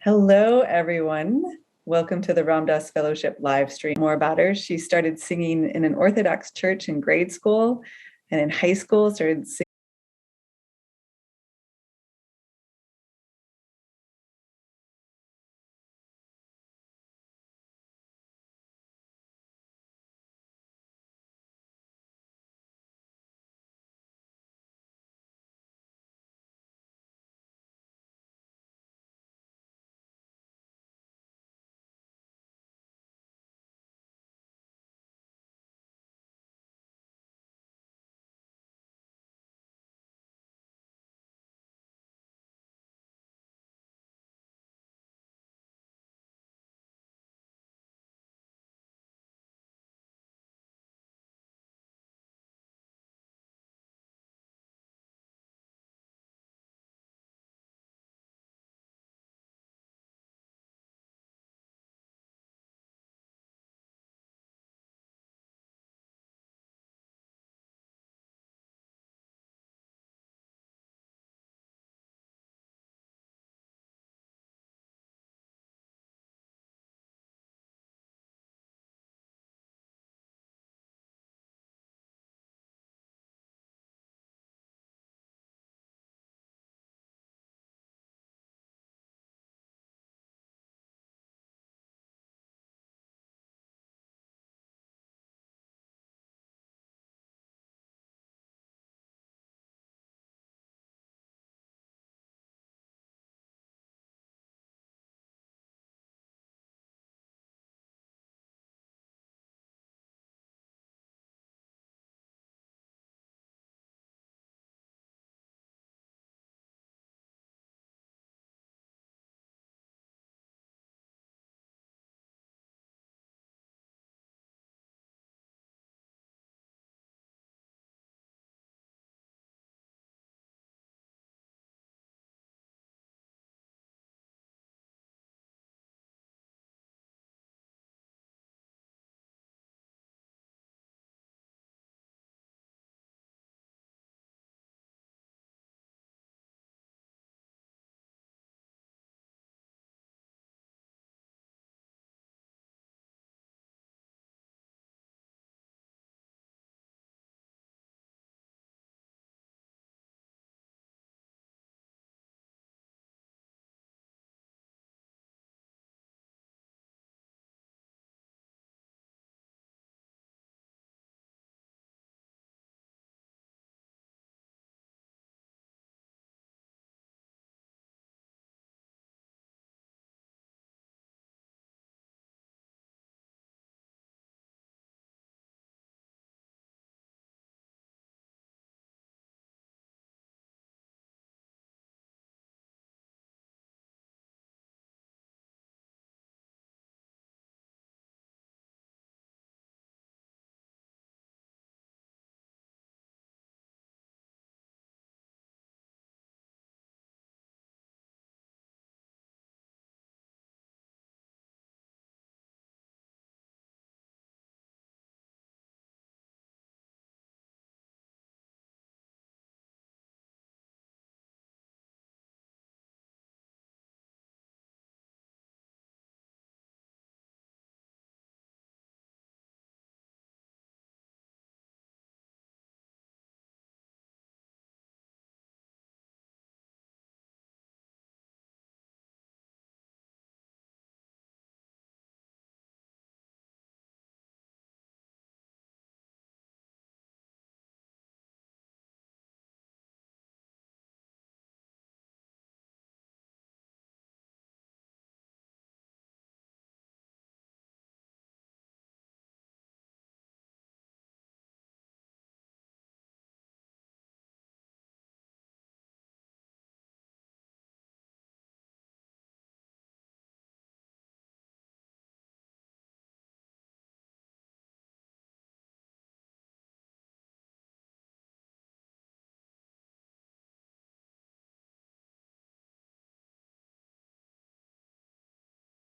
Hello, everyone. Welcome to the Ram Dass Fellowship live stream. More about her. She started singing in an Orthodox church in grade school, and in high school started singing.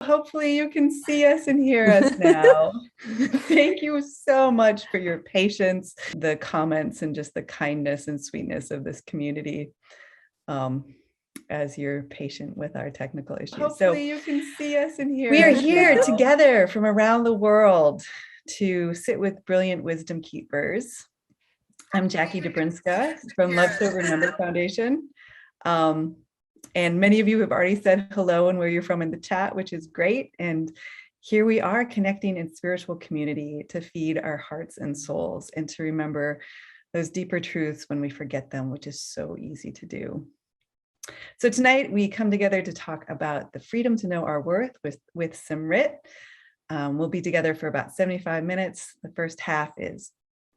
Hopefully you can see us and hear us now. Thank you so much for your patience, the comments, and just the kindness and sweetness of this community. as you're patient with our technical issues. Hopefully you can see us in here. We are here together from around the world to sit with brilliant wisdom keepers. I'm Jackie Dobrinska from Love So Remember Foundation. And many of you have already said hello and where you're from in the chat, which is great. And here we are connecting in spiritual community to feed our hearts and souls and to remember those deeper truths when we forget them, which is so easy to do. So tonight we come together to talk about the freedom to know our worth with Simrit. We'll be together for about 75 minutes. The first half is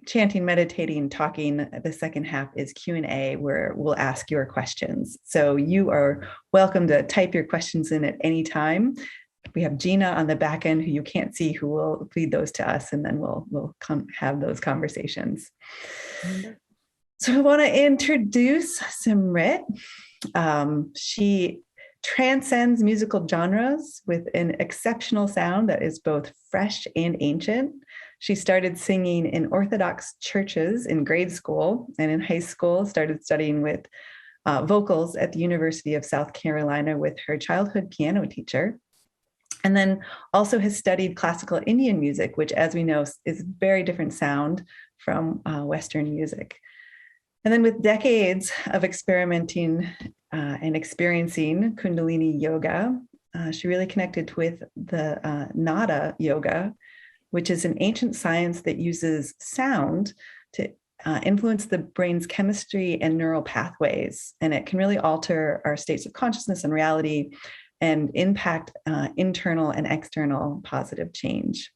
chanting, meditating, talking. The second half is Q&A, where we'll ask your questions. So you are welcome to type your questions in at any time. We have Gina on the back end who you can't see, who will feed those to us, and then we'll come have those conversations. So I want to introduce Simrit. She transcends musical genres with an exceptional sound that is both fresh and ancient. She started singing in Orthodox churches in grade school, and in high school started studying with vocals at the University of South Carolina with her childhood piano teacher. And then also has studied classical Indian music, which, as we know, is a very different sound from Western music. And then with decades of experimenting and experiencing Kundalini yoga, she really connected with the Naad Yoga, which is an ancient science that uses sound to influence the brain's chemistry and neural pathways. And it can really alter our states of consciousness and reality and impact internal and external positive change.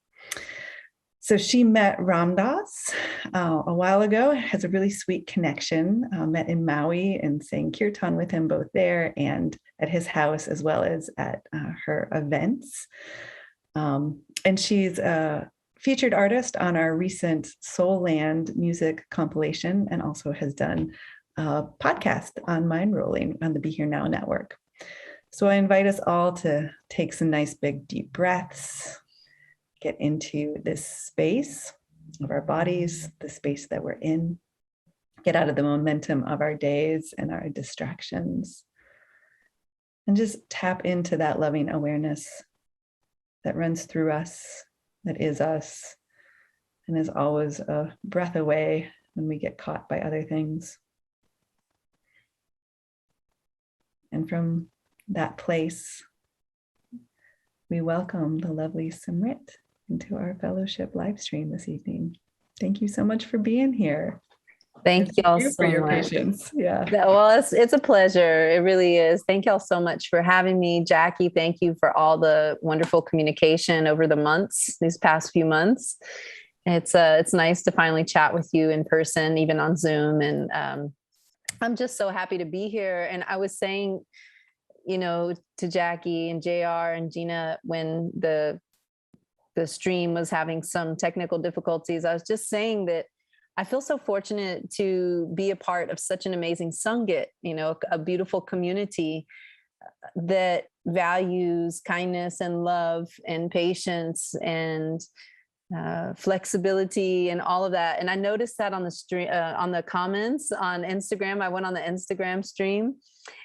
So she met Ram Dass a while ago, has a really sweet connection, met in Maui and sang kirtan with him both there and at his house, as well as at her events. And she's a featured artist on our recent Soul Land music compilation, and also has done a podcast on Mind Rolling on the Be Here Now network. So I invite us all to take some nice big deep breaths, get into this space of our bodies, the space that we're in, get out of the momentum of our days and our distractions, and just tap into that loving awareness that runs through us, that is us, and is always a breath away when we get caught by other things. And from that place, we welcome the lovely Simrit into our fellowship live stream this evening. Thank you so much for being here. Thank y'all so for your much. Patience. Yeah. Well, it's a pleasure. It really is. Thank y'all so much for having me. Jackie, thank you for all the wonderful communication over the months, these past few months. It's nice to finally chat with you in person, even on Zoom. And I'm just so happy to be here. And I was saying, to Jackie and JR and Gina, when the stream was having some technical difficulties, I was just saying that I feel so fortunate to be a part of such an amazing Sangit, a beautiful community that values kindness and love and patience and flexibility and all of that. And I noticed that on the stream, on the comments on Instagram. I went on the Instagram stream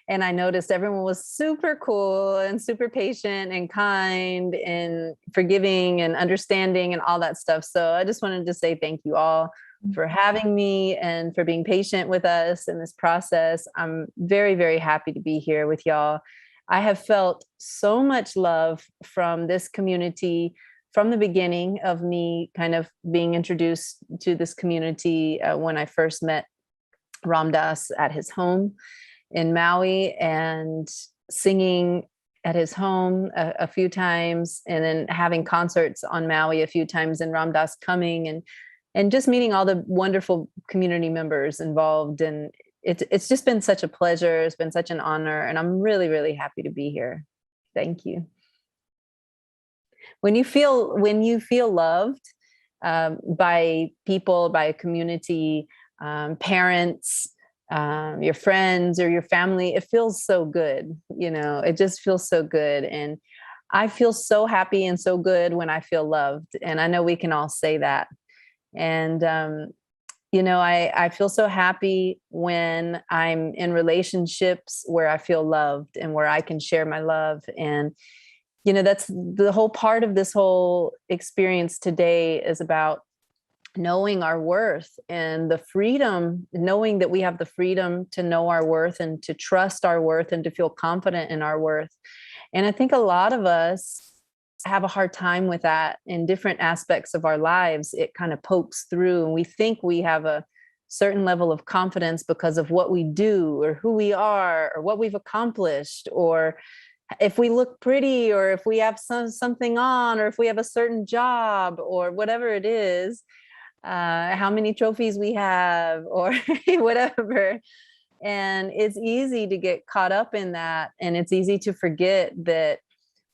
and I noticed everyone was super cool and super patient and kind and forgiving and understanding and all that stuff. So I just wanted to say thank you all for having me and for being patient with us in this process. I'm very, very happy to be here with y'all. I have felt so much love from this community from the beginning of me kind of being introduced to this community when I first met Ram Dass at his home in Maui and singing at his home a few times, and then having concerts on Maui a few times, and Ram Dass coming and just meeting all the wonderful community members involved. And it's just been such a pleasure. It's been such an honor. And I'm really, really happy to be here. Thank you. When you feel loved by people, by a community, parents, your friends or your family, it feels so good. It just feels so good. And I feel so happy and so good when I feel loved. And I know we can all say that. And, I feel so happy when I'm in relationships where I feel loved and where I can share my love. And, that's the whole part of this whole experience today is about knowing our worth and the freedom, knowing that we have the freedom to know our worth and to trust our worth and to feel confident in our worth. And I think a lot of us have a hard time with that in different aspects of our lives. It kind of pokes through and we think we have a certain level of confidence because of what we do or who we are or what we've accomplished, or if we look pretty, or if we have something on, or if we have a certain job or whatever it is, how many trophies we have or whatever. And it's easy to get caught up in that. And it's easy to forget that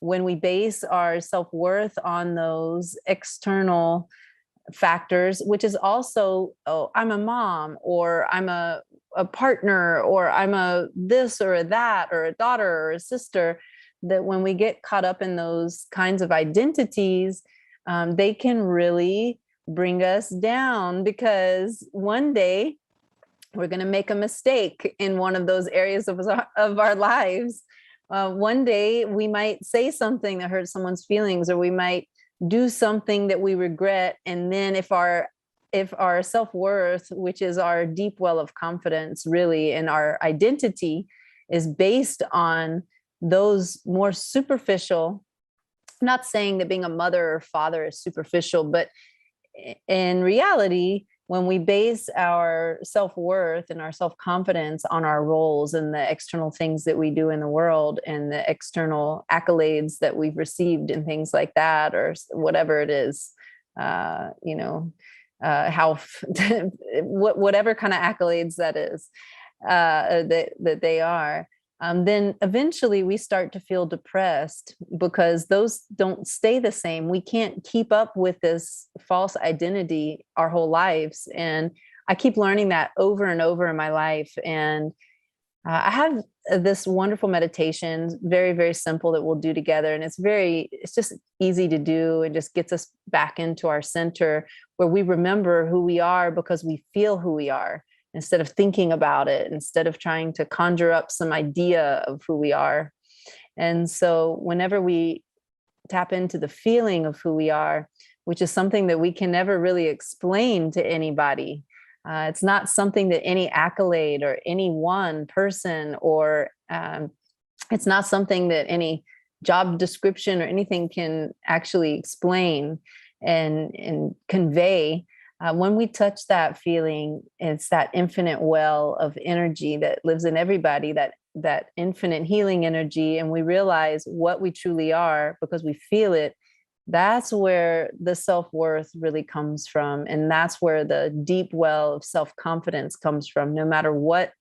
when we base our self-worth on those external factors, which is also, oh, I'm a mom, or I'm a partner, or I'm a this or a that, or a daughter or a sister, that when we get caught up in those kinds of identities, they can really bring us down, because one day we're going to make a mistake in one of those areas of our lives. One day we might say something that hurts someone's feelings, or we might do something that we regret. And then if our self-worth, which is our deep well of confidence really, and our identity is based on those more superficial, I'm not saying that being a mother or father is superficial, but in reality, when we base our self-worth and our self-confidence on our roles and the external things that we do in the world and the external accolades that we've received and things like that, or whatever it is, how whatever kind of accolades that is, that they are, then eventually we start to feel depressed because those don't stay the same. We can't keep up with this false identity our whole lives. And I keep learning that over and over in my life. And I have this wonderful meditation, very, very simple, that we'll do together. And it's just easy to do. It just gets us back into our center, where we remember who we are because we feel who we are, instead of thinking about it, instead of trying to conjure up some idea of who we are. And so whenever we tap into the feeling of who we are, which is something that we can never really explain to anybody, it's not something that any accolade or any one person, or it's not something that any job description or anything can actually explain and convey. When we touch that feeling, it's that infinite well of energy that lives in everybody, that infinite healing energy, and we realize what we truly are because we feel it. That's where the self-worth really comes from. And that's where the deep well of self-confidence comes from. No matter what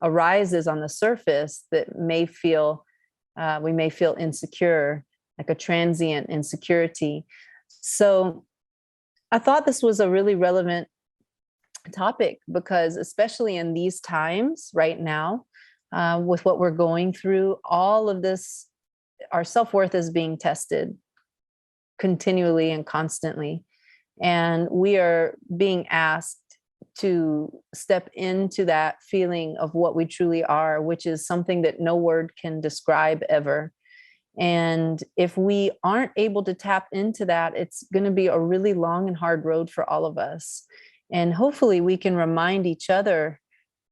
arises on the surface that we may feel insecure, like a transient insecurity. So I thought this was a really relevant topic because, especially in these times right now, with what we're going through, all of this, our self-worth is being tested continually and constantly. And we are being asked to step into that feeling of what we truly are, which is something that no word can describe ever. And if we aren't able to tap into that, it's going to be a really long and hard road for all of us. And hopefully we can remind each other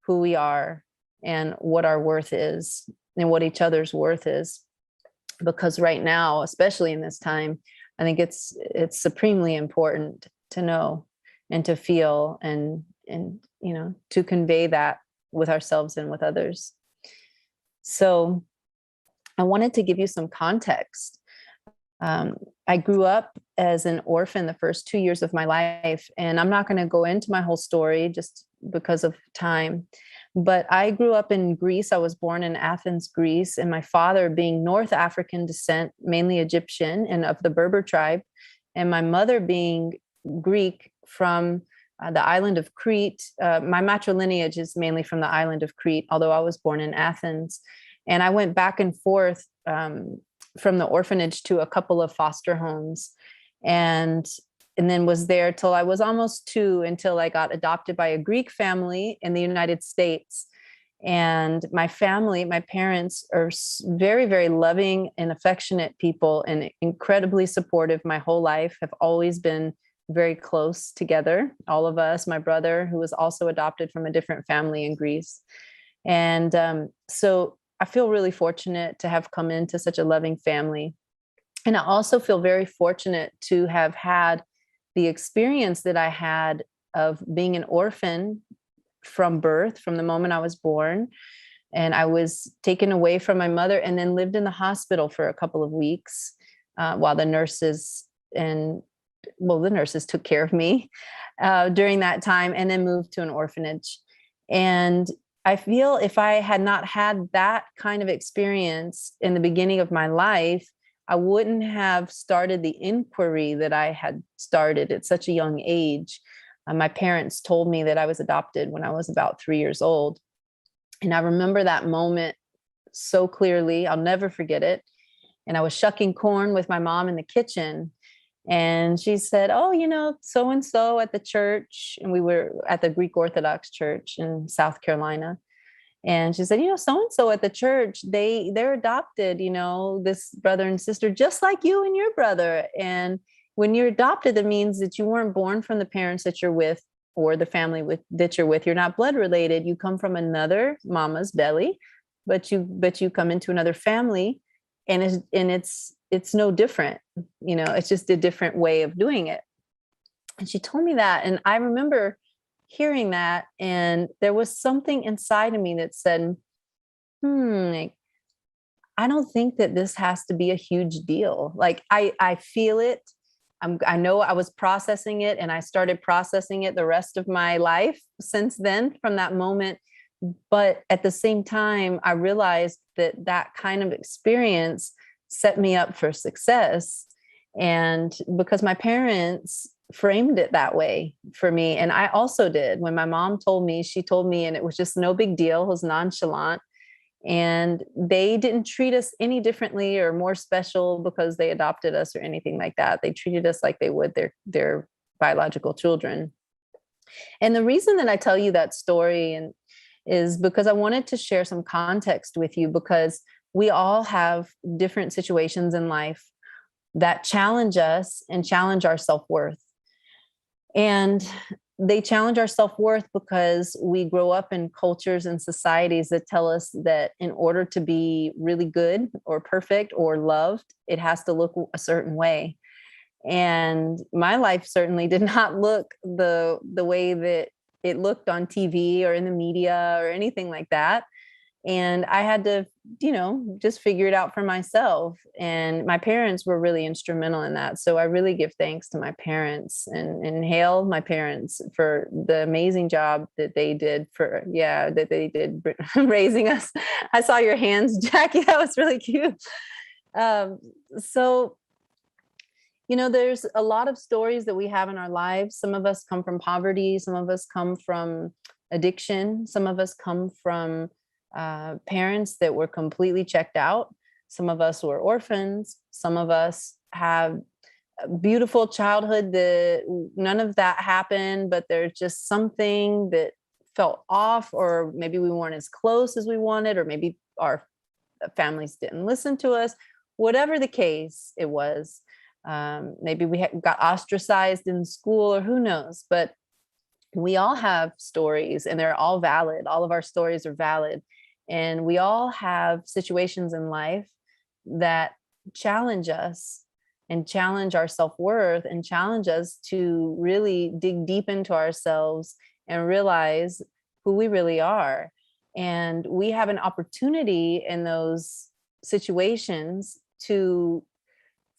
who we are and what our worth is and what each other's worth is. Because right now, especially in this time, I think it's supremely important to know and to feel and to convey that with ourselves and with others. So I wanted to give you some context. I grew up as an orphan the first 2 years of my life, and I'm not going to go into my whole story just because of time, but I grew up in Greece. I was born in Athens, Greece, and my father being North African descent, mainly Egyptian and of the Berber tribe, and my mother being Greek from the island of Crete. My matrilineage is mainly from the island of Crete, although I was born in Athens. And I went back and forth from the orphanage to a couple of foster homes. And and then was there till I was almost 2, until I got adopted by a Greek family in the United States. And my family, my parents are very, very loving and affectionate people and incredibly supportive my whole life, have always been very close together. All of us, my brother, who was also adopted from a different family in Greece. And so I feel really fortunate to have come into such a loving family. And I also feel very fortunate to have had the experience that I had of being an orphan from birth, from the moment I was born. And I was taken away from my mother and then lived in the hospital for a couple of weeks while the nurses took care of me during that time, and then moved to an orphanage. And I feel if I had not had that kind of experience in the beginning of my life, I wouldn't have started the inquiry that I had started at such a young age. My parents told me that I was adopted when I was about 3 years old. And I remember that moment so clearly. I'll never forget it. And I was shucking corn with my mom in the kitchen. And she said, "Oh, so-and-so at the church." And we were at the Greek Orthodox church in South Carolina. And she said, "So-and-so at the church, they're adopted, this brother and sister, just like you and your brother. And when you're adopted, that means that you weren't born from the parents that you're with or the family that you're with. You're not blood related. You come from another mama's belly, but you come into another family, and it's no different. It's just a different way of doing it." And she told me that, and I remember hearing that, and there was something inside of me that said, I don't think that this has to be a huge deal. Like I feel it. I know I was processing it, and I started processing it the rest of my life since then, from that moment. But at the same time, I realized that kind of experience set me up for success. And because my parents framed it that way for me, and I also did. When my mom told me, she told me, and it was just no big deal. It was nonchalant. And they didn't treat us any differently or more special because they adopted us or anything like that. They treated us like they would their biological children. And the reason that I tell you that story is because I wanted to share some context with you, because we all have different situations in life that challenge us and challenge our self-worth. And they challenge our self-worth because we grow up in cultures and societies that tell us that in order to be really good or perfect or loved, it has to look a certain way. And my life certainly did not look the way that it looked on TV or in the media or anything like that. And I had to, just figure it out for myself. And my parents were really instrumental in that. So I really give thanks to my parents and hail my parents for the amazing job that they did raising us. I saw your hands, Jackie. That was really cute. So there's a lot of stories that we have in our lives. Some of us come from poverty. Some of us come from addiction. Some of us come from parents that were completely checked out. Some of us were orphans. Some of us have a beautiful childhood that none of that happened, but there's just something that felt off, or maybe we weren't as close as we wanted, or maybe our families didn't listen to us. Whatever the case it was, maybe we got ostracized in school, or who knows, but we all have stories, and they're all valid. All of our stories are valid. And we all have situations in life that challenge us and challenge our self-worth and challenge us to really dig deep into ourselves and realize who we really are. And we have an opportunity in those situations to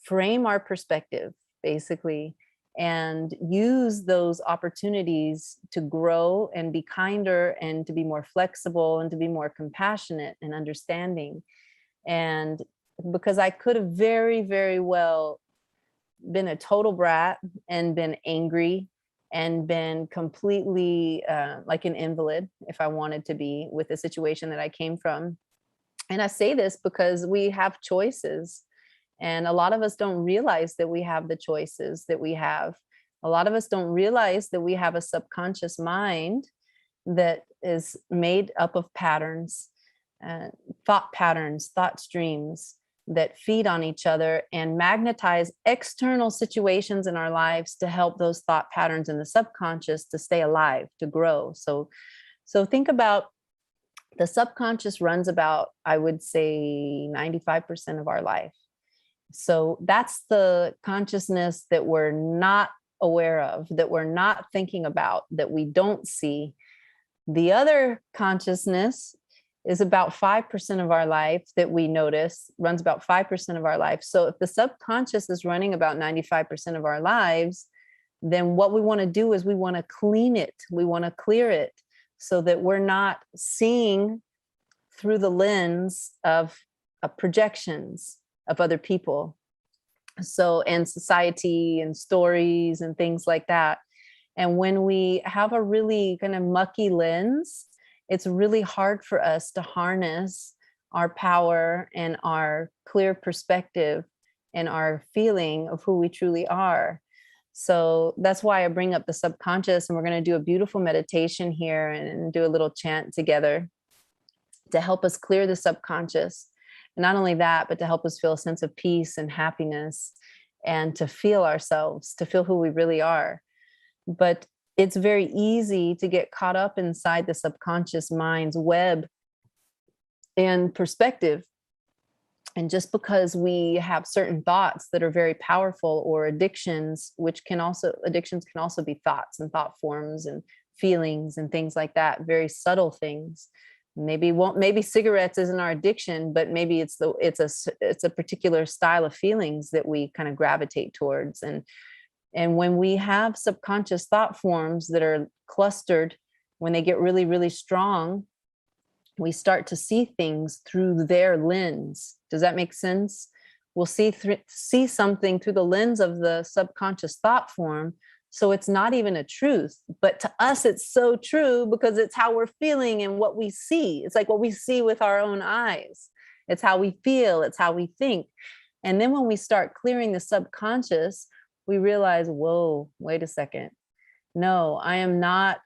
frame our perspective, basically, and use those opportunities to grow and be kinder and to be more flexible and to be more compassionate and understanding. And because I could have very, very well been a total brat and been angry and been completely like an invalid if I wanted to be with the situation that I came from. And I say this because we have choices. And a lot of us don't realize that we have the choices that we have. A lot of us don't realize that we have a subconscious mind that is made up of patterns, thought patterns, thought streams that feed on each other and magnetize external situations in our lives to help those thought patterns in the subconscious to stay alive, to grow. So think about the subconscious runs about, I would say, 95% of our life. So that's the consciousness that we're not aware of, that we're not thinking about, that we don't see. The other consciousness is about 5% of our life that we notice, runs about 5% of our life. So if the subconscious is running about 95% of our lives, then what we want to do is we want to clean it. We want to clear it so that we're not seeing through the lens of projections of other people. So, and society and stories and things like that. And when we have a really kind of mucky lens, it's really hard for us to harness our power and our clear perspective and our feeling of who we truly are. So that's why I bring up the subconscious, and we're going to do a beautiful meditation here and do a little chant together to help us clear the subconscious. And not only that, but to help us feel a sense of peace and happiness and to feel ourselves, to feel who we really are. But it's very easy to get caught up inside the subconscious mind's web and perspective. And just because we have certain thoughts that are very powerful, or addictions can also be thoughts and thought forms and feelings and things like that, very subtle things. Maybe cigarettes isn't our addiction, but maybe it's a particular style of feelings that we kind of gravitate towards. And when we have subconscious thought forms that are clustered, when they get really, really strong, we start to see things through their lens. Does that make sense? We'll see something through the lens of the subconscious thought form. So it's not even a truth, but to us, it's so true because it's how we're feeling and what we see. It's like what we see with our own eyes. It's how we feel. It's how we think. And then when we start clearing the subconscious, we realize, whoa, wait a second. No, I am not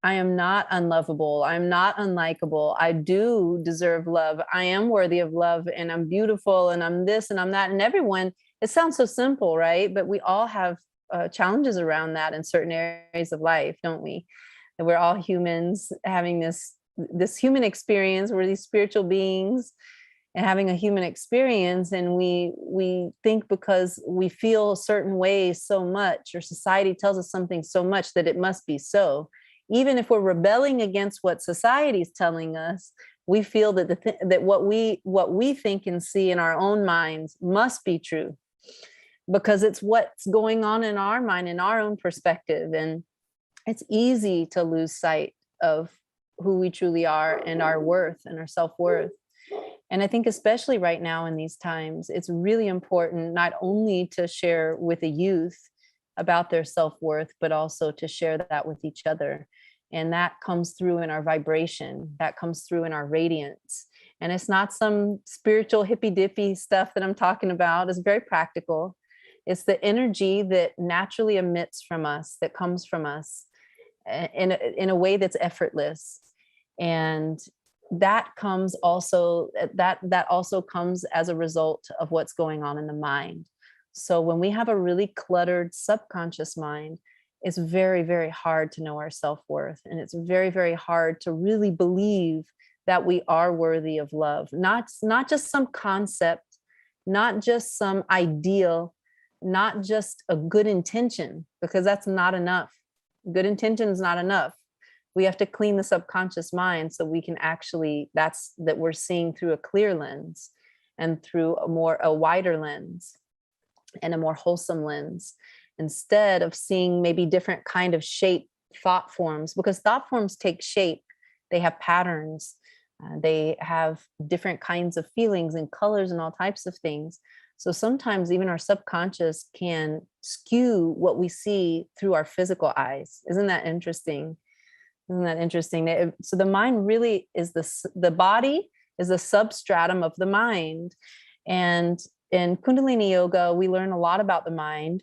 unlovable. I'm not unlikable. I do deserve love. I am worthy of love, and I'm beautiful, and I'm this and I'm that. And everyone, it sounds so simple, right? But we all have challenges around that in certain areas of life, don't we? And we're all humans having this human experience. We're these spiritual beings and having a human experience. And we think because we feel a certain way so much, or society tells us something so much, that it must be so. Even if we're rebelling against what society is telling us, we feel that that what we think and see in our own minds must be true, because it's what's going on in our mind, in our own perspective. And it's easy to lose sight of who we truly are and our worth and our self-worth. And I think especially right now in these times, it's really important not only to share with the youth about their self-worth, but also to share that with each other. And that comes through in our vibration, that comes through in our radiance. And it's not some spiritual hippy dippy stuff that I'm talking about. It's very practical. It's the energy that naturally emits from us, that comes from us in a way that's effortless. And that comes also, that also comes as a result of what's going on in the mind. So when we have a really cluttered subconscious mind, it's very, very hard to know our self-worth. And it's very, very hard to really believe that we are worthy of love. Not just some concept, not just some ideal, not just a good intention, because that's not enough. Good intention is not enough. We have to clean the subconscious mind so we can actually, that we're seeing through a clear lens and through a wider lens and a more wholesome lens, instead of seeing maybe different kind of shape thought forms, because thought forms take shape. They have patterns. They have different kinds of feelings and colors and all types of things. So sometimes even our subconscious can skew what we see through our physical eyes. Isn't that interesting? So the mind really is the body is a substratum of the mind. And in Kundalini yoga, we learn a lot about the mind.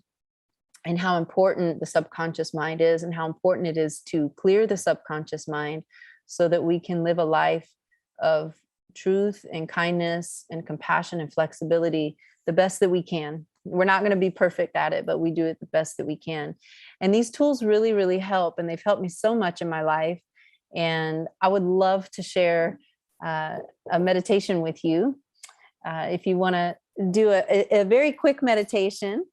and how important the subconscious mind is, and how important it is to clear the subconscious mind so that we can live a life of truth and kindness and compassion and flexibility the best that we can. We're not going to be perfect at it, but we do it the best that we can. And these tools really, really help. And they've helped me so much in my life. And I would love to share a meditation with you. If you want to do a very quick meditation,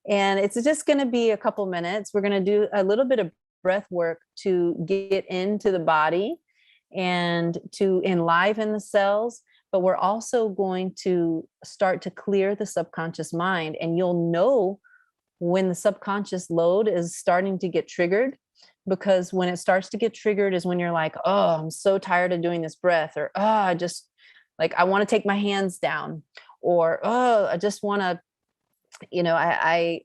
and it's just going to be a couple minutes. We're going to do a little bit of breath work to get into the body and to enliven the cells. But we're also going to start to clear the subconscious mind. And you'll know when the subconscious load is starting to get triggered, because when it starts to get triggered is when you're like, oh, I'm so tired of doing this breath, or, oh, I just like, I want to take my hands down, or, oh, I just want to, I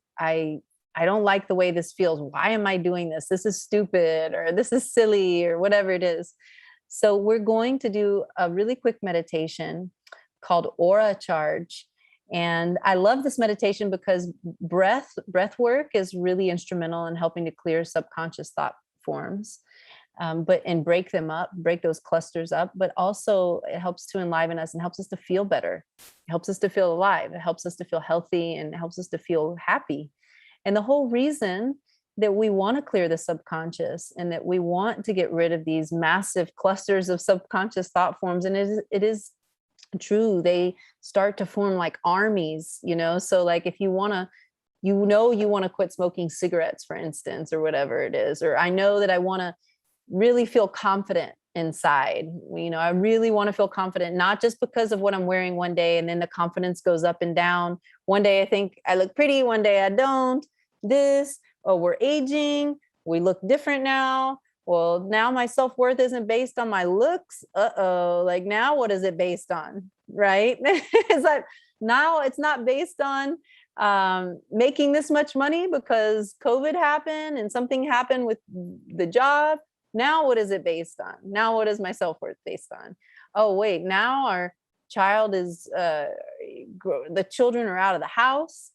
don't like the way this feels. Why am I doing this? This is stupid, or this is silly, or whatever it is. So we're going to do a really quick meditation called Aura Charge. And I love this meditation because breath work is really instrumental in helping to clear subconscious thought forms, and break them up, break those clusters up. But also it helps to enliven us and helps us to feel better. It helps us to feel alive. It helps us to feel healthy, and it helps us to feel happy. And the whole reason that we want to clear the subconscious and that we want to get rid of these massive clusters of subconscious thought forms, and it is true, they start to form like armies, so like if you want to, you want to quit smoking cigarettes, for instance, or whatever it is, or I know that I want to really feel confident inside, I really want to feel confident, not just because of what I'm wearing one day and then the confidence goes up and down. One day I think I look pretty, one day I don't, we're aging, we look different now. Well, now my self-worth isn't based on my looks. Like now what is it based on? Right? It's like now it's not based on making this much money because COVID happened and something happened with the job. Now what is it based on? Now what is my self-worth based on? Oh, wait, now our child is, the children are out of the house.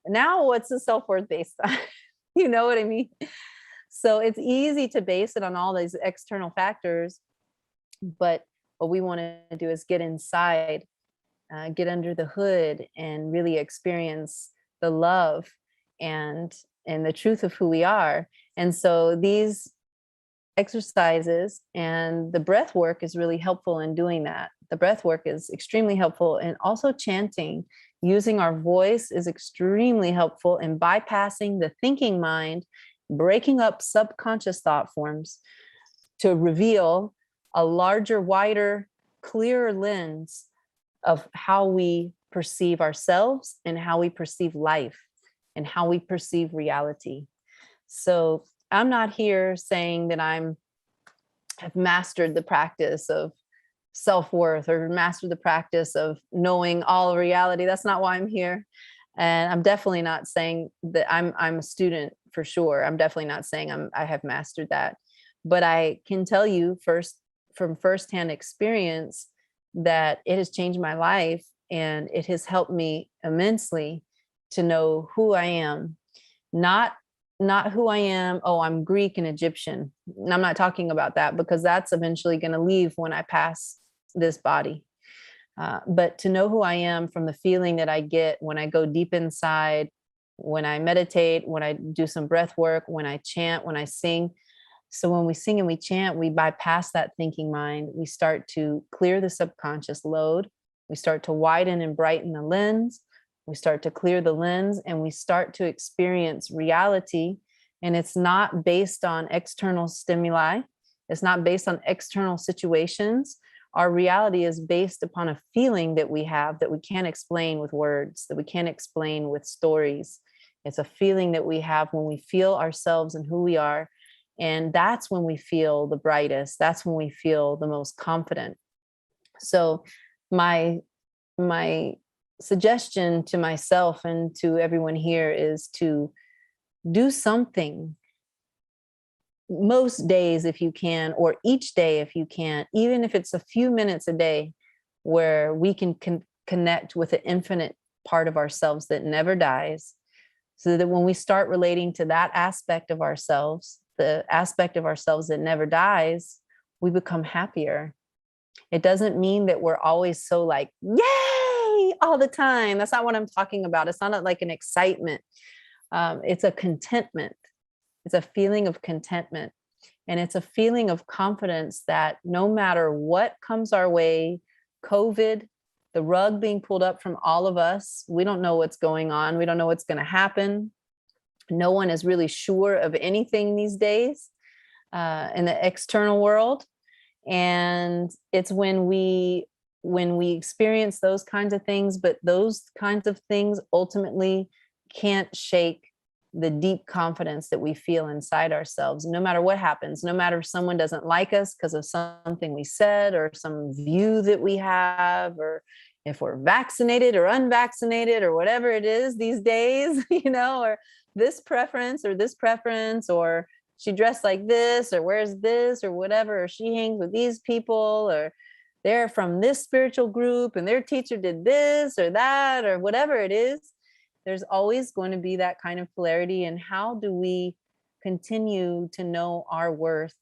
Now what's the self-worth based on? You know what I mean? So it's easy to base it on all these external factors, but what we want to do is get inside, get under the hood, and really experience the love and the truth of who we are. And so these exercises and the breath work is really helpful in doing that. The breath work is extremely helpful, and also chanting, using our voice is extremely helpful in bypassing the thinking mind, breaking up subconscious thought forms to reveal a larger, wider, clearer lens of how we perceive ourselves and how we perceive life and how we perceive reality. So I'm not here saying that have mastered the practice of self-worth or mastered the practice of knowing all reality. That's not why I'm here. And I'm definitely not saying that I'm a student for sure. I'm definitely not saying I have mastered that. But I can tell you from firsthand experience that it has changed my life, and it has helped me immensely to know who I am. Not who I am. Oh, I'm Greek and Egyptian. And I'm not talking about that, because that's eventually going to leave when I pass this body. But to know who I am from the feeling that I get when I go deep inside, when I meditate, when I do some breath work, when I chant, when I sing. So when we sing and we chant, we bypass that thinking mind. We start to clear the subconscious load. We start to widen and brighten the lens. We start to clear the lens, and we start to experience reality. And it's not based on external stimuli. It's not based on external situations. Our reality is based upon a feeling that we have that we can't explain with words, that we can't explain with stories. It's a feeling that we have when we feel ourselves and who we are. And that's when we feel the brightest. That's when we feel the most confident. So my suggestion to myself and to everyone here is to do something most days if you can, or each day if you can, even if it's a few minutes a day, where we can connect with the infinite part of ourselves that never dies, So that when we start relating to that aspect of ourselves, the aspect of ourselves that never dies, we become happier. It doesn't mean that we're always so like, yay, all the time. That's not what I'm talking about. It's not like an excitement. It's a contentment. It's a feeling of contentment. And it's a feeling of confidence that no matter what comes our way, COVID, the rug being pulled up from all of us, we don't know what's going on. We don't know what's going to happen. No one is really sure of anything these days in the external world. And it's when we experience those kinds of things, but those kinds of things ultimately can't shake the deep confidence that we feel inside ourselves, no matter what happens, no matter if someone doesn't like us because of something we said or some view that we have, or if we're vaccinated or unvaccinated or whatever it is these days, or this preference, or she dressed like this, or wears this, or whatever, or she hangs with these people, or they're from this spiritual group and their teacher did this or that, or whatever it is. There's always going to be that kind of polarity. And how do we continue to know our worth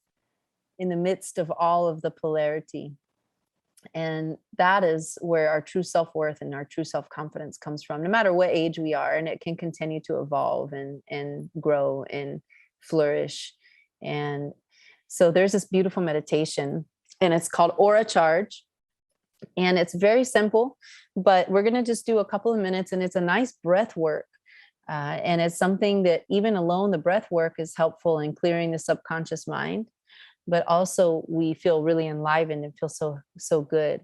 in the midst of all of the polarity? And that is where our true self-worth and our true self-confidence comes from, no matter what age we are. And it can continue to evolve and grow and flourish. And so there's this beautiful meditation, and it's called Aura Charge. And it's very simple, but we're going to just do a couple of minutes, and it's a nice breath work. And it's something that even alone, the breath work is helpful in clearing the subconscious mind, but also we feel really enlivened and feel so good.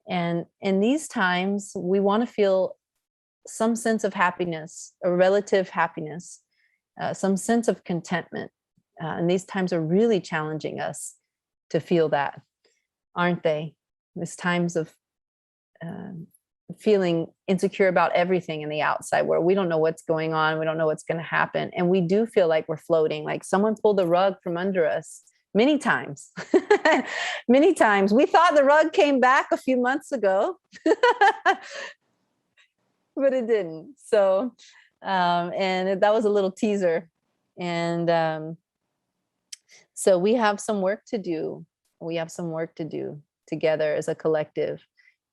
And in these times, we want to feel some sense of happiness, a relative happiness, some sense of contentment. And these times are really challenging us to feel that, aren't they? These times of feeling insecure about everything in the outside, where we don't know what's going on. We don't know what's going to happen. And we do feel like we're floating, like someone pulled the rug from under us many times. Many times. We thought the rug came back a few months ago, but it didn't. So, and that was a little teaser. And so we have some work to do. We have some work to do together as a collective.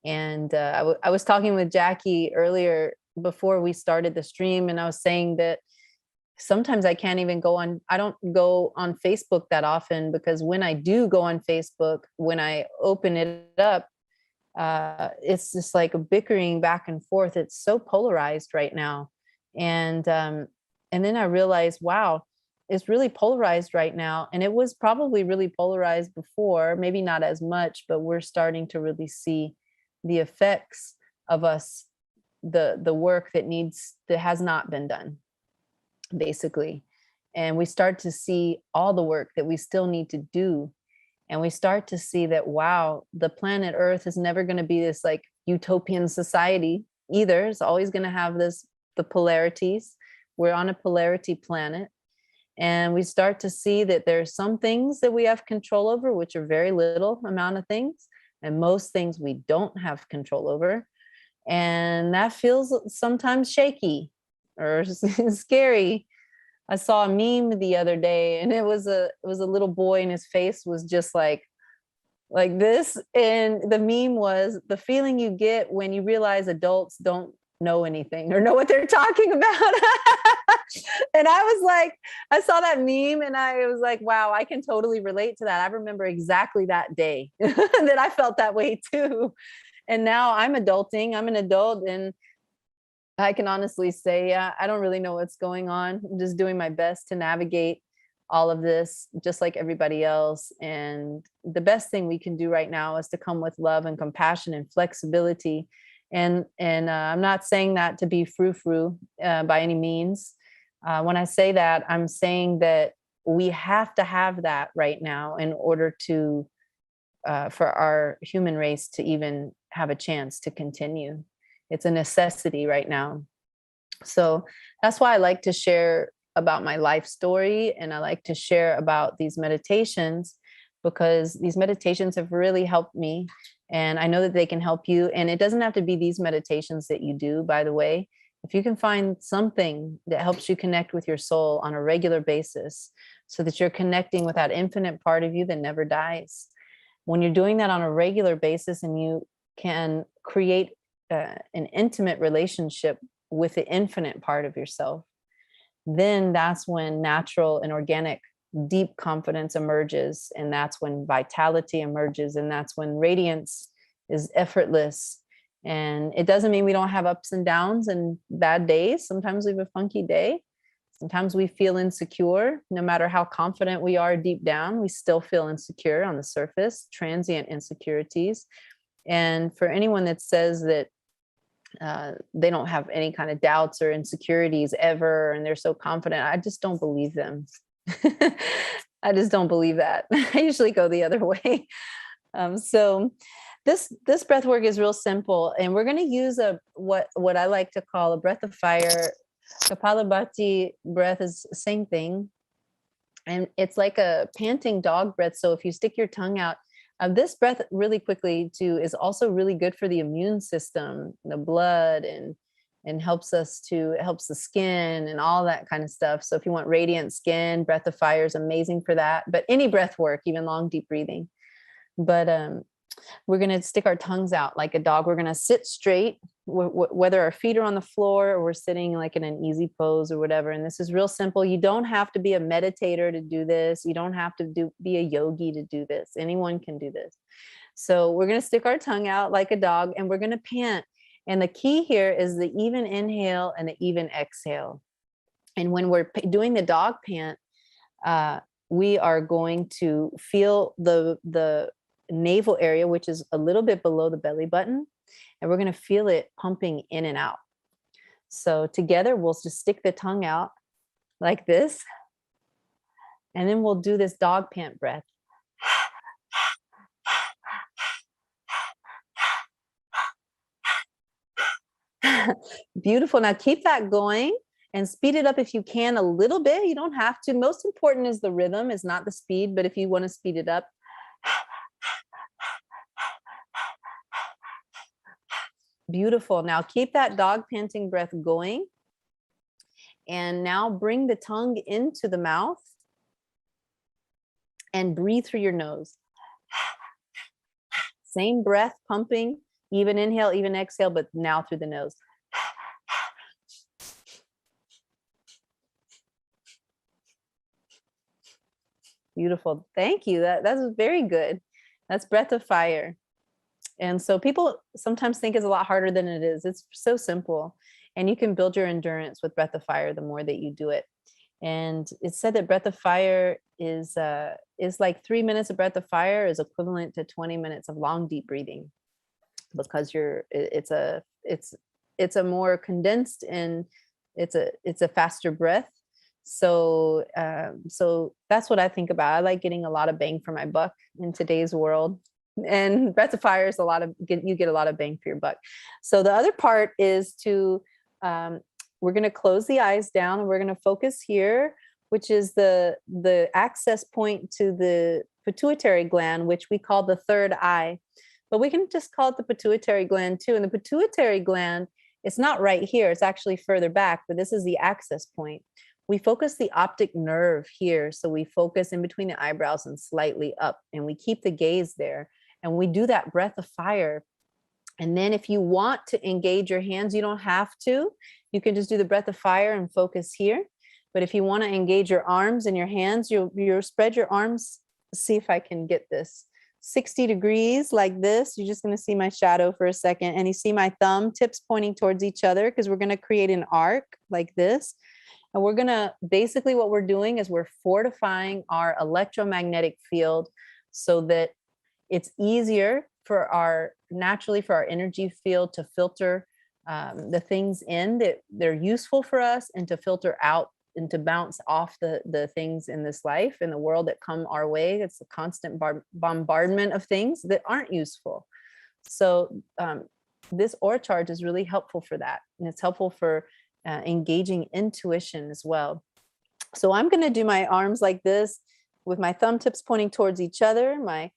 And I was talking with Jackie earlier before we started the stream, and I was saying that sometimes I can't even I don't go on Facebook that often, because when I do go on Facebook, when I open it up, it's just like a bickering back and forth. It's so polarized right now. And then I realized, wow, it's really polarized right now. And it was probably really polarized before, maybe not as much, but we're starting to really see the effects of us, the work that has not been done, basically. And we start to see all the work that we still need to do. And we start to see that, wow, the planet Earth is never going to be this like utopian society either. It's always going to have the polarities. We're on a polarity planet. And we start to see that there's some things that we have control over, which are very little amount of things. And most things we don't have control over. And that feels sometimes shaky or scary. I saw a meme the other day, and it was a little boy, and his face was just like this. And the meme was the feeling you get when you realize adults don't know anything or know what they're talking about. And I was like, I saw that meme and I was like, wow, I can totally relate to that. I remember exactly that day that I felt that way too. And now I'm adulting. I'm an adult, and I can honestly say, I don't really know what's going on. I'm just doing my best to navigate all of this, just like everybody else. And the best thing we can do right now is to come with love and compassion and flexibility. And I'm not saying that to be frou-frou by any means. When I say that, I'm saying that we have to have that right now in order to, for our human race to even have a chance to continue. It's a necessity right now. So that's why I like to share about my life story, and I like to share about these meditations, because these meditations have really helped me, and I know that they can help you. And it doesn't have to be these meditations that you do, by the way. If you can find something that helps you connect with your soul on a regular basis so that you're connecting with that infinite part of you that never dies, when you're doing that on a regular basis and you can create an intimate relationship with the infinite part of yourself, then that's when natural and organic deep confidence emerges, and that's when vitality emerges, and that's when radiance is effortless. And it doesn't mean we don't have ups and downs and bad days. Sometimes we have a funky day. Sometimes we feel insecure. No matter how confident we are deep down, we still feel insecure on the surface, transient insecurities. And for anyone that says that they don't have any kind of doubts or insecurities ever, and they're so confident, I just don't believe them. I just don't believe that. I usually go the other way. So this breath work is real simple, and we're going to use what I like to call a breath of fire. Kapalabhati breath is the same thing, and it's like a panting dog breath. So if you stick your tongue out, this breath really quickly too is also really good for the immune system, the blood, and helps the skin and all that kind of stuff. So if you want radiant skin, breath of fire is amazing for that. But any breath work, even long, deep breathing. But we're going to stick our tongues out like a dog. We're going to sit straight, whether our feet are on the floor or we're sitting like in an easy pose or whatever. And this is real simple. You don't have to be a meditator to do this. You don't have to be a yogi to do this. Anyone can do this. So we're going to stick our tongue out like a dog, and we're going to pant. And the key here is the even inhale and the even exhale. And when we're doing the dog pant, we are going to feel the navel area, which is a little bit below the belly button, and we're going to feel it pumping in and out. So together we'll just stick the tongue out like this, and then we'll do this dog pant breath. Beautiful. Now keep that going and speed it up if you can a little bit. You don't have to. Most important is the rhythm, is not the speed, but if you want to speed it up. Beautiful. Now keep that dog panting breath going. And now bring the tongue into the mouth and breathe through your nose. Same breath pumping, even inhale, even exhale, but now through the nose. Beautiful. Thank you. That's very good. That's breath of fire. And so people sometimes think it's a lot harder than it is. It's so simple. And you can build your endurance with breath of fire the more that you do it. And it's said that breath of fire is like 3 minutes of breath of fire is equivalent to 20 minutes of long, deep breathing, because it's a more condensed and it's a faster breath. So that's what I think about. I like getting a lot of bang for my buck in today's world. And breath of fire is you get a lot of bang for your buck. So the other part is to, we're going to close the eyes down, and we're going to focus here, which is the access point to the pituitary gland, which we call the third eye, but we can just call it the pituitary gland too. And the pituitary gland, it's not right here. It's actually further back, but this is the access point. We focus the optic nerve here. So we focus in between the eyebrows and slightly up, and we keep the gaze there. And we do that breath of fire. And then if you want to engage your hands, you don't have to. You can just do the breath of fire and focus here. But if you want to engage your arms and your hands, you spread your arms. See if I can get this. 60 degrees like this. You're just going to see my shadow for a second. And you see my thumb tips pointing towards each other, because we're going to create an arc like this. And we're going to, basically what we're doing is we're fortifying our electromagnetic field so that it's easier for our energy field to filter the things in that they're useful for us, and to filter out and to bounce off the things in this life, in the world, that come our way. It's a constant bombardment of things that aren't useful. So this aura charge is really helpful for that. And it's helpful for engaging intuition as well. So I'm going to do my arms like this with my thumb tips pointing towards each other, my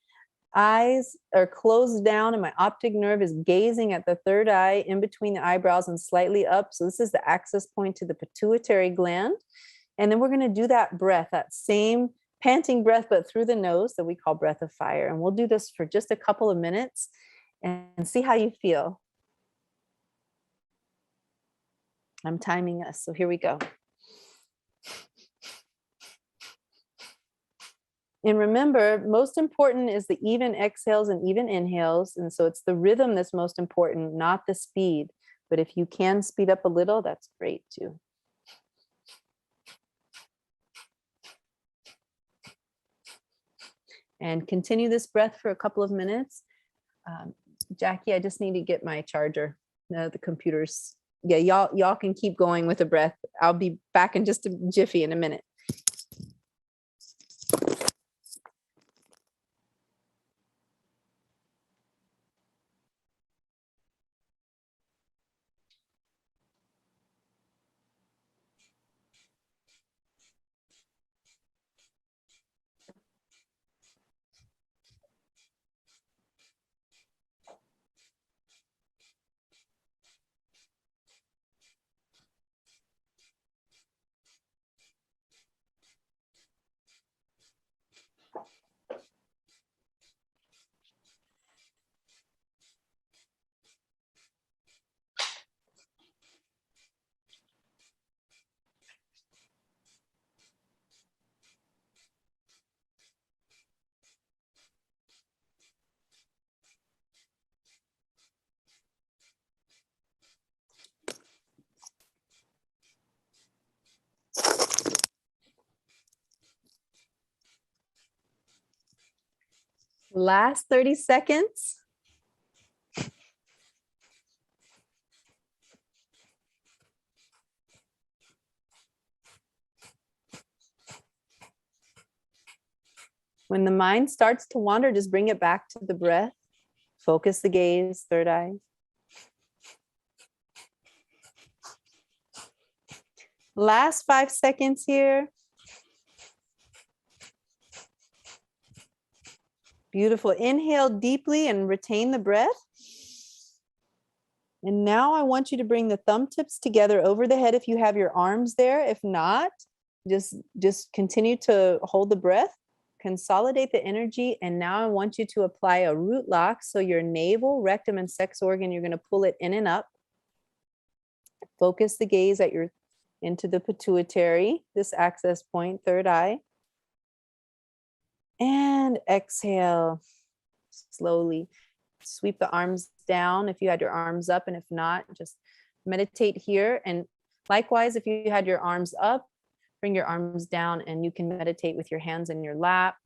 eyes are closed down and my optic nerve is gazing at the third eye in between the eyebrows and slightly up. So this is the access point to the pituitary gland. And then we're going to do that breath, that same panting breath, but through the nose that we call breath of fire. And we'll do this for just a couple of minutes and see how you feel. I'm timing us. So here we go. And remember, most important is the even exhales and even inhales. And so it's the rhythm that's most important, not the speed. But if you can speed up a little, that's great too. And continue this breath for a couple of minutes. Jackie, I just need to get my charger. The computer's, yeah, y'all can keep going with the breath. I'll be back in just a jiffy in a minute. Last 30 seconds. When the mind starts to wander, just bring it back to the breath. Focus the gaze, third eye. Last 5 seconds here. Beautiful. Inhale deeply and retain the breath. And now I want you to bring the thumb tips together over the head if you have your arms there. If not, just continue to hold the breath. Consolidate the energy. And now I want you to apply a root lock. So your navel, rectum, and sex organ, you're going to pull it in and up. Focus the gaze into the pituitary, this access point, third eye. And exhale slowly. Sweep the arms down if you had your arms up, and if not, just meditate here. And likewise, if you had your arms up, bring your arms down and you can meditate with your hands in your lap.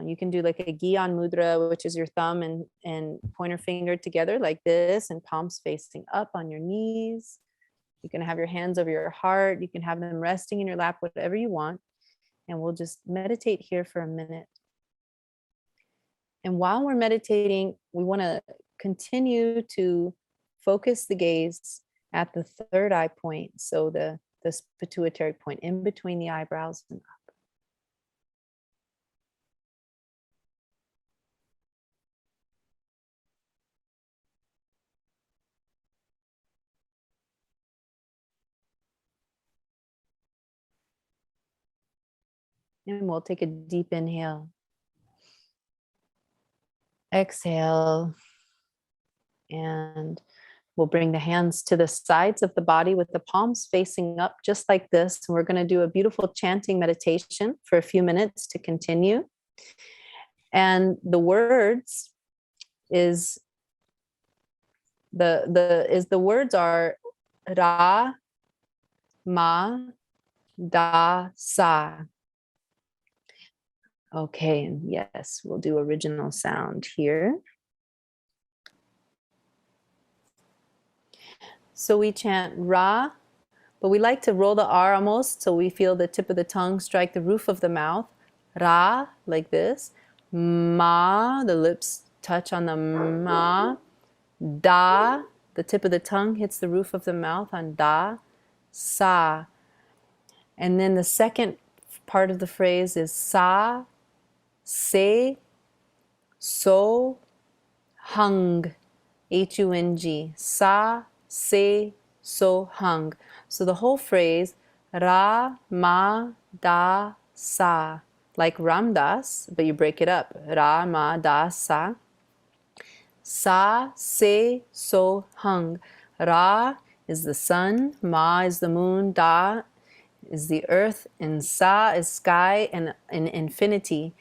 You can do like a Gyan Mudra, which is your thumb and pointer finger together like this, and palms facing up on your knees. You can have your hands over your heart. You can have them resting in your lap, whatever you want. And we'll just meditate here for a minute. And while we're meditating, we want to continue to focus the gaze at the third eye point. So the pituitary point in between the eyebrows and up. And we'll take a deep inhale. Exhale. And we'll bring the hands to the sides of the body with the palms facing up just like this. And we're going to do a beautiful chanting meditation for a few minutes to continue. And the words the words are Ra, Ma, Da, Sa. Okay, and yes, we'll do original sound here. So we chant Ra, but we like to roll the R almost so we feel the tip of the tongue strike the roof of the mouth. Ra, like this. Ma, the lips touch on the Ma. Da, the tip of the tongue hits the roof of the mouth on Da. Sa. And then the second part of the phrase is Sa, Se, so hung, Hung, sa se so hung. So the whole phrase, ra ma da sa, like Ramdas, but you break it up, ra ma da sa. Sa se so hung. Ra is the sun, ma is the moon, da is the earth, and sa is sky and infinity.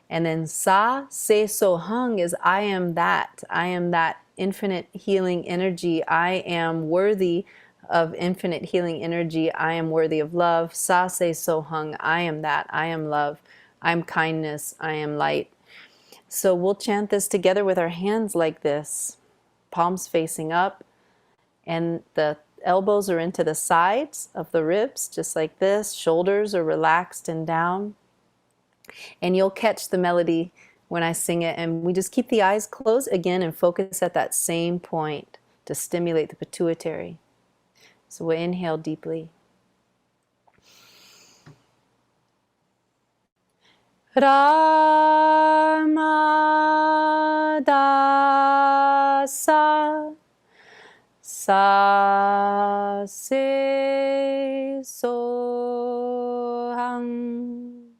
And then sa se so hung is I am that. I am that infinite healing energy. I am worthy of infinite healing energy. I am worthy of love. Sa se so hung. I am that. I am love. I am kindness. I am light. So we'll chant this together with our hands like this, palms facing up, and the elbows are into the sides of the ribs, just like this. Shoulders are relaxed and down. And you'll catch the melody when I sing it. And we just keep the eyes closed again and focus at that same point to stimulate the pituitary. So we'll inhale deeply. Ramadasa sa se so hang.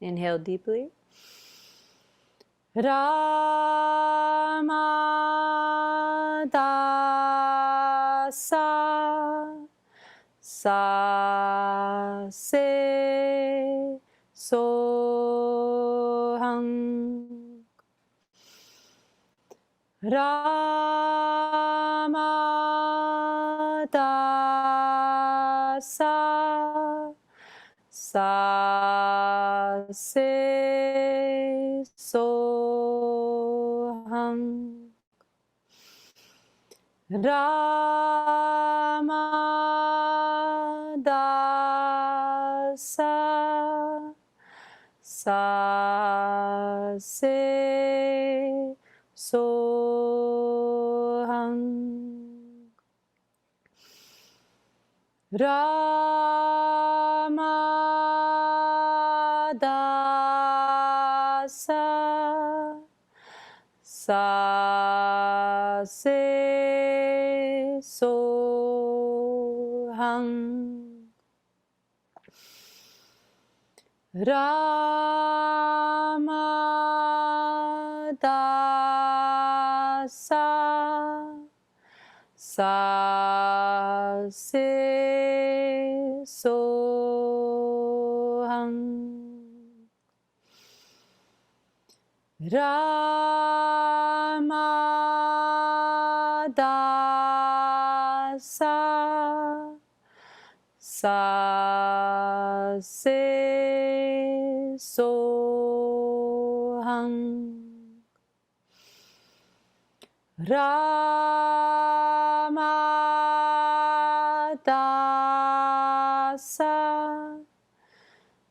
Inhale deeply. Ramadasa sa se so hang. Ramadasa sa se so hang. Ramadasa sa se so hang. Ramadasa sa se so hang. Ramadasa sa se so hang. Ramadasa sa se so hang. Ramadasa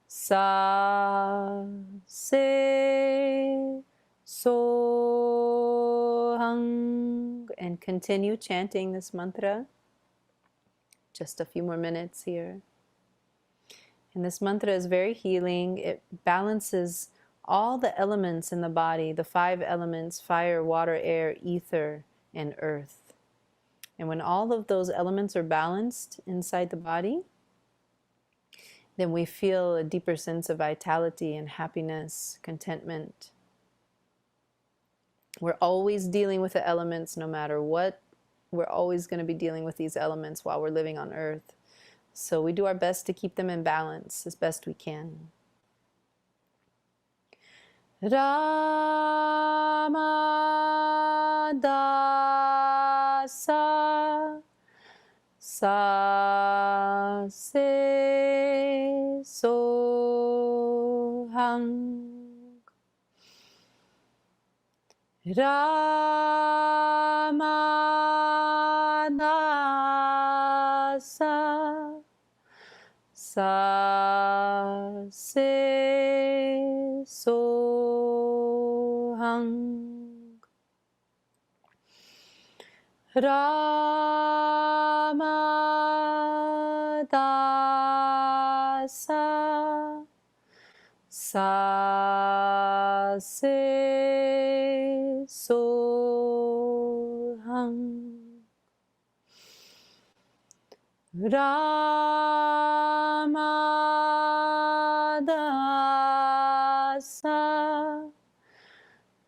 sa se so hang. And continue chanting this mantra. Just a few more minutes here. And this mantra is very healing. It balances all the elements in the body, the 5 elements: fire, water, air, ether, and earth. And when all of those elements are balanced inside the body, then we feel a deeper sense of vitality and happiness, contentment. We're always dealing with the elements no matter what. We're always going to be dealing with these elements while we're living on earth. So we do our best to keep them in balance as best we can. Ramadasa sa se so hang. Ramadasa sa se so hang. Ramadasa sa se soham. Ramadasa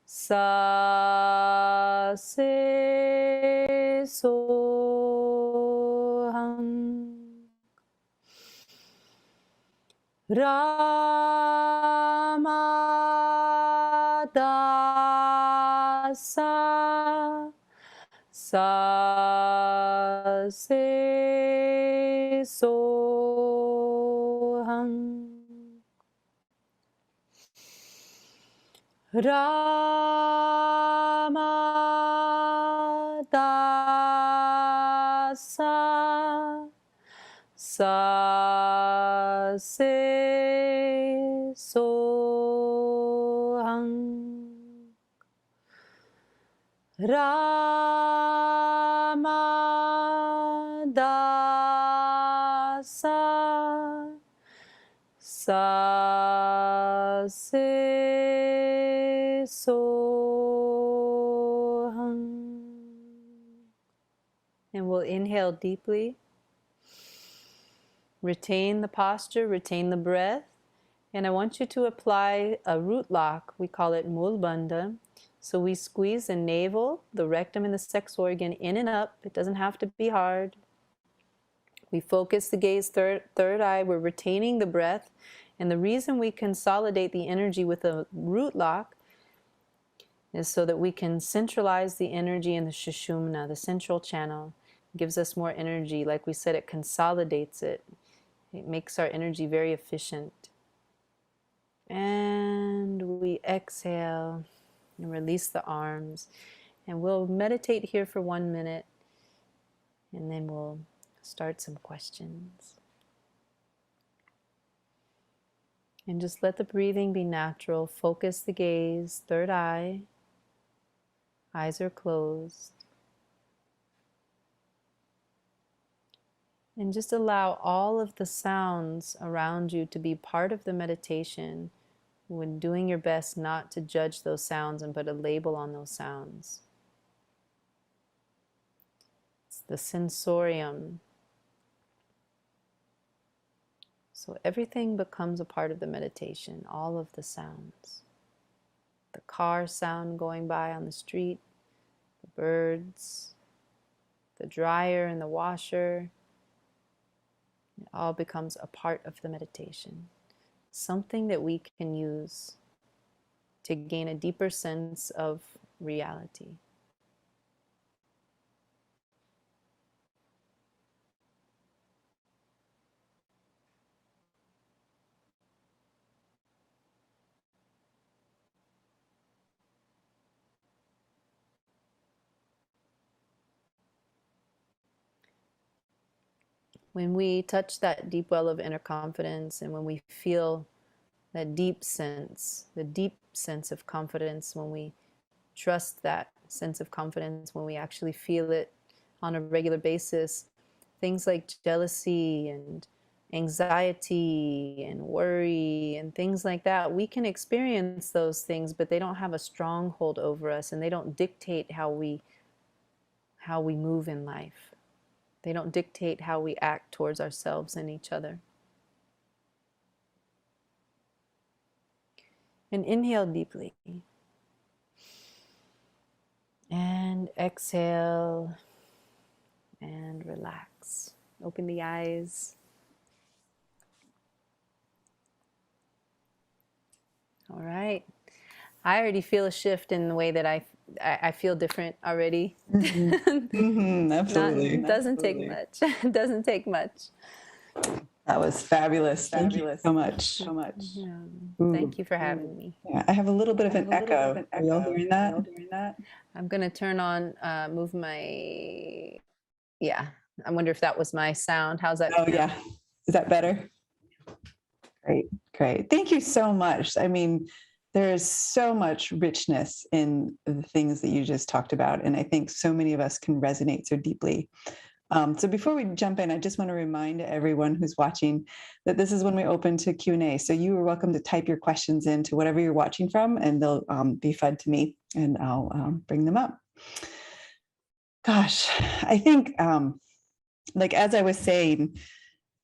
sa se soham. Ramadasa sa se soham. Ramadasa sa se soham. Ramadasa sa se soham. And we'll inhale deeply. Retain the posture, retain the breath. And I want you to apply a root lock. We call it mulbandha. So we squeeze the navel, the rectum, and the sex organ in and up. It doesn't have to be hard. We focus the gaze, third eye. We're retaining the breath. And the reason we consolidate the energy with a root lock is so that we can centralize the energy in the Sushumna, the central channel. It gives us more energy. Like we said, it consolidates it. It makes our energy very efficient. And we exhale and release the arms. And we'll meditate here for 1 minute. And then we'll start some questions. And just let the breathing be natural. Focus the gaze, third eye. Eyes are closed. And just allow all of the sounds around you to be part of the meditation, when doing your best not to judge those sounds and put a label on those sounds. It's the sensorium. So everything becomes a part of the meditation, all of the sounds. The car sound going by on the street, the birds, the dryer and the washer. It all becomes a part of the meditation. Something that we can use to gain a deeper sense of reality. When we touch that deep well of inner confidence, and when we feel that deep sense, the deep sense of confidence, when we trust that sense of confidence, when we actually feel it on a regular basis, things like jealousy and anxiety and worry and things like that, we can experience those things, but they don't have a stronghold over us, and they don't dictate how we move in life. They don't dictate how we act towards ourselves and each other. And inhale deeply. And exhale. And relax. Open the eyes. All right. I already feel a shift in the way that I feel different already. Absolutely. Doesn't take much. It doesn't take much. That was fabulous. Thank you so much. Yeah. Thank you for having me. Yeah, I have a little bit of an echo. Are you all hearing that? I'm going to turn on, move my, yeah. I wonder if that was my sound. How's that? Oh, yeah. Is that better? Great. Thank you so much. I mean, there is so much richness in the things that you just talked about. And I think so many of us can resonate so deeply So before we jump in, I just want to remind everyone who's watching that this is when we open to Q&A. So you are welcome to type your questions into whatever you're watching from, and they'll be fed to me, and I'll bring them up. Gosh, I think, like as I was saying,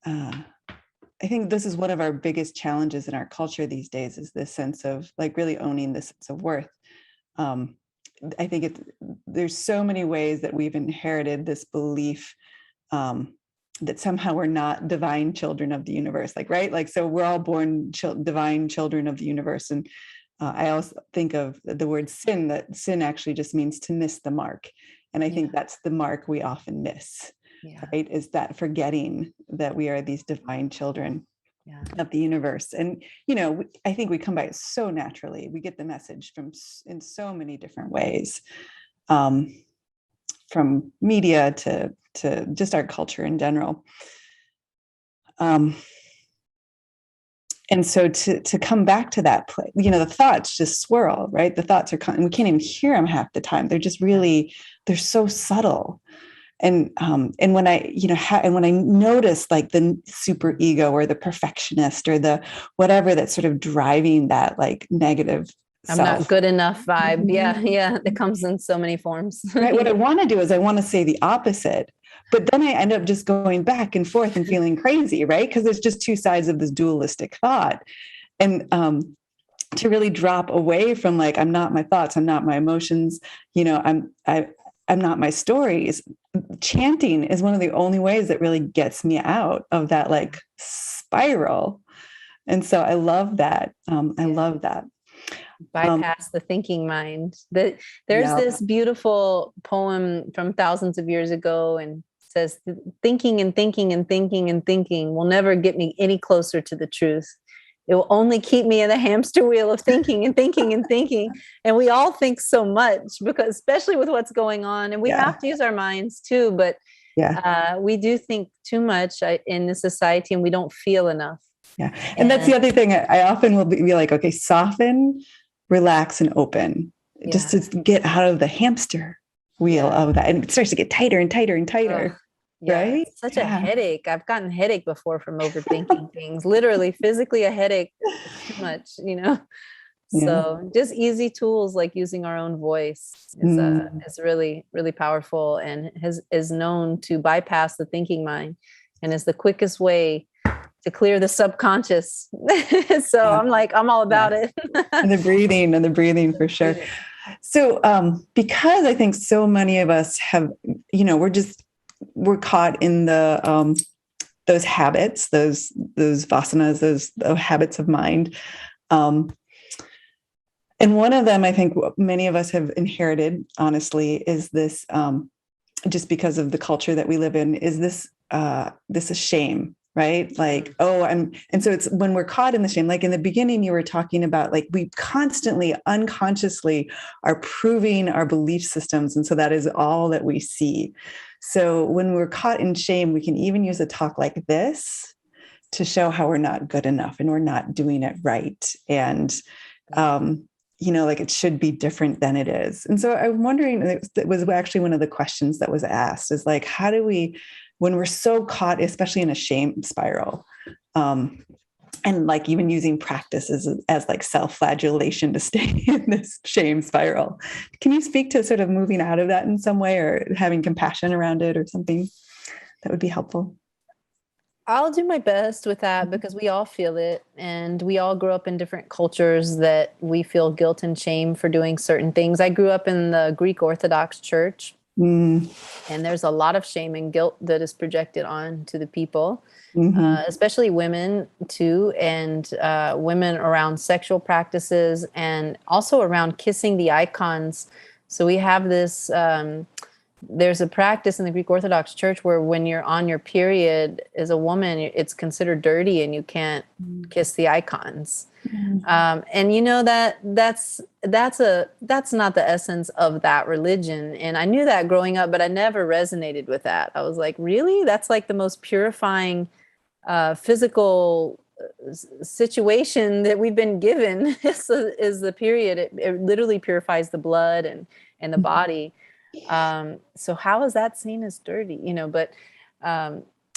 I think this is one of our biggest challenges in our culture these days, is this sense of like really owning this sense of worth. I think there's so many ways that we've inherited this belief that somehow we're not divine children of the universe, like, right? Like, so we're all born divine children of the universe. And I also think of the word sin, that sin actually just means to miss the mark. And I think that's the mark we often miss. Right, is that forgetting that we are these divine children of the universe. And I think we come by it so naturally. We get the message in so many different ways, from media to just our culture in general. And so to come back to that place, the thoughts just swirl, right? The thoughts are we can't even hear them half the time. They're just really, they're so subtle. And when I, and when I notice like the super ego or the perfectionist or the whatever that's sort of driving that like negative I'm not good enough vibe. Yeah. It comes in so many forms. Right. What I want to do is I want to say the opposite, but then I end up just going back and forth and feeling crazy, right? Because there's just two sides of this dualistic thought. And to really drop away from like, I'm not my thoughts, I'm not my emotions, I'm not my stories. Chanting is one of the only ways that really gets me out of that like spiral. And so I love that. I love that. Bypass the thinking mind. There's this beautiful poem from thousands of years ago, and says thinking and thinking and thinking and thinking will never get me any closer to the truth. It will only keep me in the hamster wheel of thinking and thinking and thinking. And we all think so much, because especially with what's going on, and we have to use our minds too, but we do think too much in this society, and we don't feel enough. Yeah. And that's the other thing. I often will be like, okay, soften, relax, and open, just to get out of the hamster wheel of that. And it starts to get tighter and tighter and tighter. Right? It's such a headache. I've gotten headache before from overthinking things, literally physically a headache. It's too much, So just easy tools like using our own voice is really, really powerful, and is known to bypass the thinking mind, and is the quickest way to clear the subconscious. So I'm all about it. and the breathing for sure. So because I think so many of us have, we're caught in the those habits, those vasanas, those habits of mind. And one of them, I think many of us have inherited, honestly, is this, just because of the culture that we live in, is this shame, right? Like, and so it's when we're caught in the shame, like in the beginning, you were talking about, like, we constantly, unconsciously are proving our belief systems. And so that is all that we see. So when we're caught in shame, we can even use a talk like this to show how we're not good enough and we're not doing it right. And, like it should be different than it is. And so I'm wondering, it was actually one of the questions that was asked, is like, how do we, when we're so caught, especially in a shame spiral, and like even using practices as like self-flagellation to stay in this shame spiral. Can you speak to sort of moving out of that in some way, or having compassion around it, or something that would be helpful? I'll do my best with that, because we all feel it, and we all grew up in different cultures that we feel guilt and shame for doing certain things. I grew up in the Greek Orthodox Church, and there's a lot of shame and guilt that is projected on to the people, especially women too, and women around sexual practices, and also around kissing the icons. So we have this, there's a practice in the Greek Orthodox Church where when you're on your period as a woman, it's considered dirty and you can't kiss the icons. And that's not the essence of that religion. And I knew that growing up, but I never resonated with that. I was like, really? That's like the most purifying physical situation that we've been given is the period. It literally purifies the blood and the body. So how is that seen as dirty?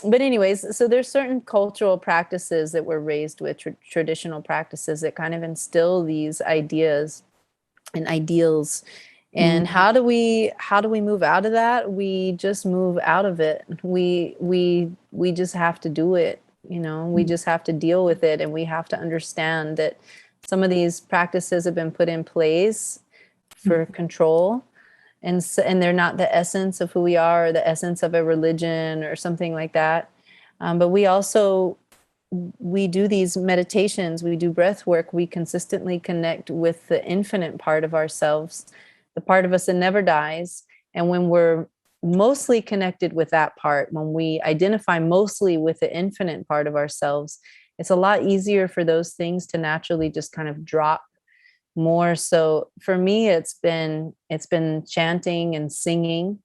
But anyways, so there's certain cultural practices that we're raised with, traditional practices that kind of instill these ideas and ideals. And how do we move out of that? We just move out of it. We just have to do it. We just have to deal with it, and we have to understand that some of these practices have been put in place for control, and they're not the essence of who we are, or the essence of a religion or something like that. But we do these meditations, we do breath work, we consistently connect with the infinite part of ourselves, the part of us that never dies. And when we're mostly connected with that part, when we identify mostly with the infinite part of ourselves, it's a lot easier for those things to naturally just kind of drop more. So for me, it's been chanting and singing,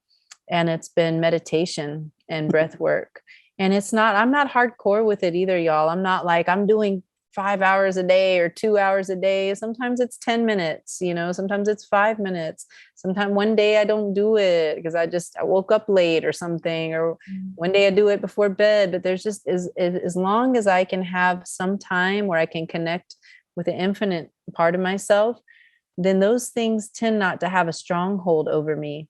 and it's been meditation and breath work. And I'm not hardcore with it either, y'all. I'm not like I'm doing 5 hours a day or 2 hours a day. Sometimes it's 10 minutes, sometimes it's 5 minutes. Sometimes one day I don't do it because I woke up late or something, or one day I do it before bed. But there's just, as long as I can have some time where I can connect with the infinite part of myself, then those things tend not to have a stronghold over me.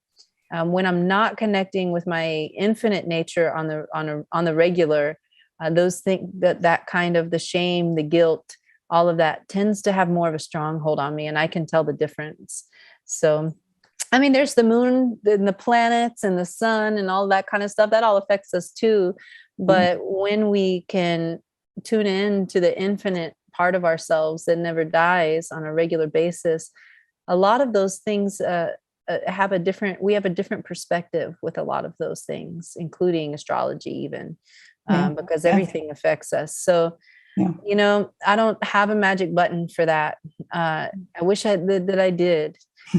When I'm not connecting with my infinite nature on the regular, those things, that kind of the shame, the guilt, all of that tends to have more of a stronghold on me, and I can tell the difference. So, I mean, there's the moon and the planets and the sun and all that kind of stuff that all affects us too. But when we can tune in to the infinite part of ourselves that never dies on a regular basis, a lot of those things we have a different perspective with a lot of those things, including astrology even, because everything affects us. So, I don't have a magic button for that. I wish that I did.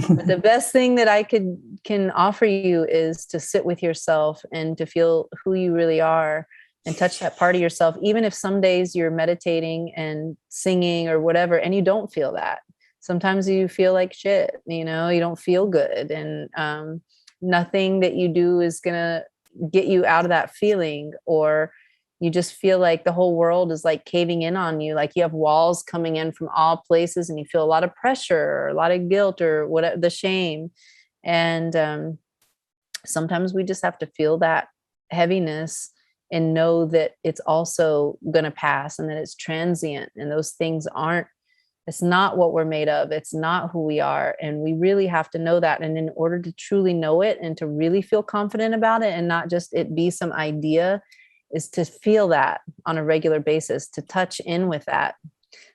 But the best thing that I can offer you is to sit with yourself and to feel who you really are and touch that part of yourself, even if some days you're meditating and singing or whatever, and you don't feel that. Sometimes you feel like shit, you don't feel good, and nothing that you do is going to get you out of that feeling, or you just feel like the whole world is like caving in on you. Like you have walls coming in from all places, and you feel a lot of pressure or a lot of guilt or whatever, the shame. And sometimes we just have to feel that heaviness and know that it's also going to pass, and that it's transient, and those things it's not what we're made of. It's not who we are. And we really have to know that. And in order to truly know it and to really feel confident about it, and not just it be some idea, is to feel that on a regular basis, to touch in with that.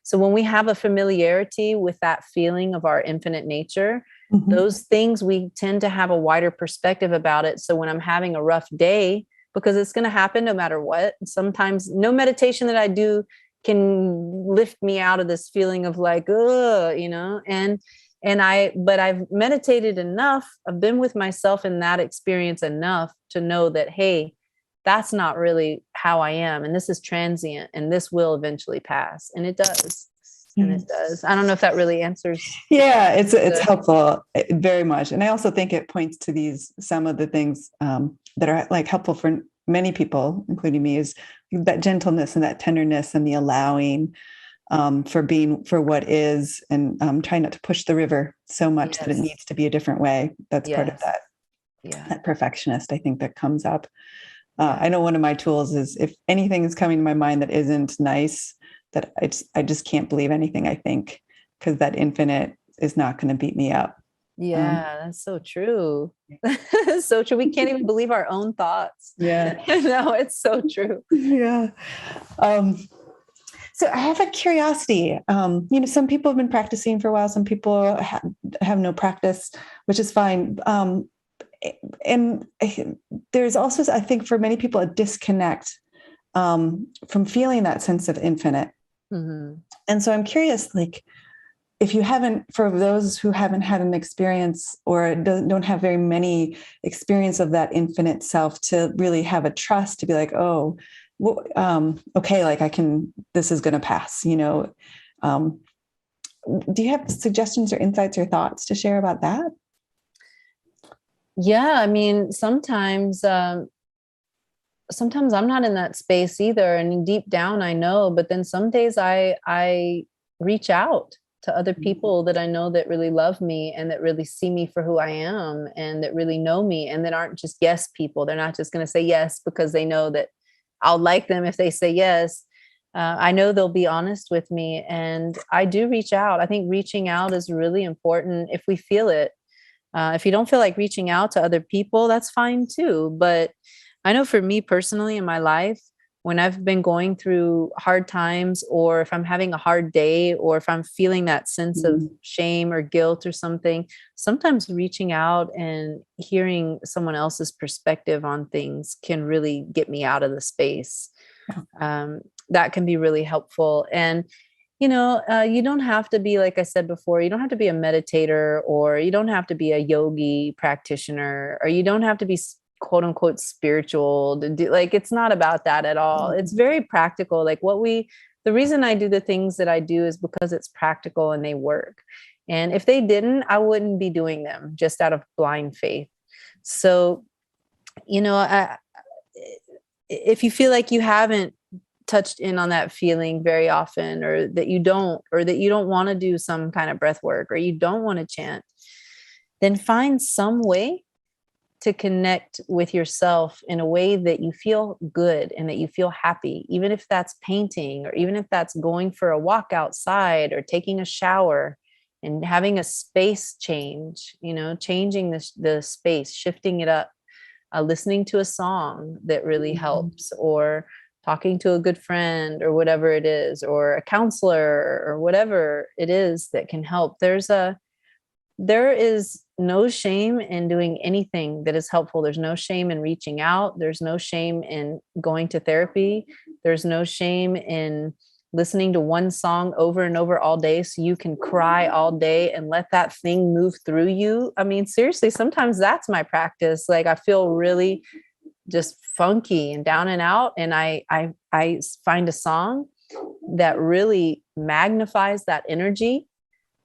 So when we have a familiarity with that feeling of our infinite nature, those things, we tend to have a wider perspective about it. So when I'm having a rough day, because it's going to happen no matter what, sometimes no meditation that I do can lift me out of this feeling of like, but I've meditated enough. I've been with myself in that experience enough to know that, hey, that's not really how I am. And this is transient, and this will eventually pass. And it does. And it does. I don't know if that really answers. Yeah, it's helpful very much. And I also think it points to some of the things that are like helpful for many people, including me, is that gentleness and that tenderness and the allowing for being for what is, and trying not to push the river so much that it needs to be a different way. That's part of that. That perfectionist, I think, that comes up. I know one of my tools is, if anything is coming to my mind that isn't nice, that I just can't believe anything I think, because that infinite is not going to beat me up. Yeah, that's so true. So true. We can't even believe our own thoughts. Yeah. No, it's so true. Yeah. So I have a curiosity. Some people have been practicing for a while. Some people have no practice, which is fine. And there's also, I think, for many people, a disconnect from feeling that sense of infinite. And so I'm curious, like, if you haven't, for those who haven't had an experience or don't have very many experience of that infinite self, to really have a trust to be like, oh, well, okay, like this is going to pass, do you have suggestions or insights or thoughts to share about that? Yeah, I mean, sometimes I'm not in that space either, and deep down I know, but then some days I reach out to other people that I know that really love me and that really see me for who I am and that really know me and that aren't just yes people. They're not just going to say yes because they know that I'll like them if they say yes. I know they'll be honest with me, and I do reach out. I think reaching out is really important if we feel it. If you don't feel like reaching out to other people, that's fine too. But I know for me personally in my life, when I've been going through hard times, or if I'm having a hard day, or if I'm feeling that sense of shame or guilt or something, sometimes reaching out and hearing someone else's perspective on things can really get me out of the space. That can be really helpful. And you don't have to be, like I said before, you don't have to be a meditator, or you don't have to be a yogi practitioner, or you don't have to be quote unquote spiritual to do, like, it's not about that at all. It's very practical. Like the reason I do the things that I do is because it's practical and they work. And if they didn't, I wouldn't be doing them just out of blind faith. So, if you feel like you haven't touched in on that feeling very often, or that you don't want to do some kind of breath work, or you don't want to chant, then find some way to connect with yourself in a way that you feel good and that you feel happy, even if that's painting, or even if that's going for a walk outside, or taking a shower and having a space change, changing the space, shifting it up, listening to a song that really helps, or talking to a good friend, or whatever it is, or a counselor, or whatever it is that can help. There is no shame in doing anything that is helpful. There's no shame in reaching out. There's no shame in going to therapy. There's no shame in listening to one song over and over all day so you can cry all day and let that thing move through you. I mean, seriously, sometimes that's my practice. Like, I feel really just funky and down and out, and I find a song that really magnifies that energy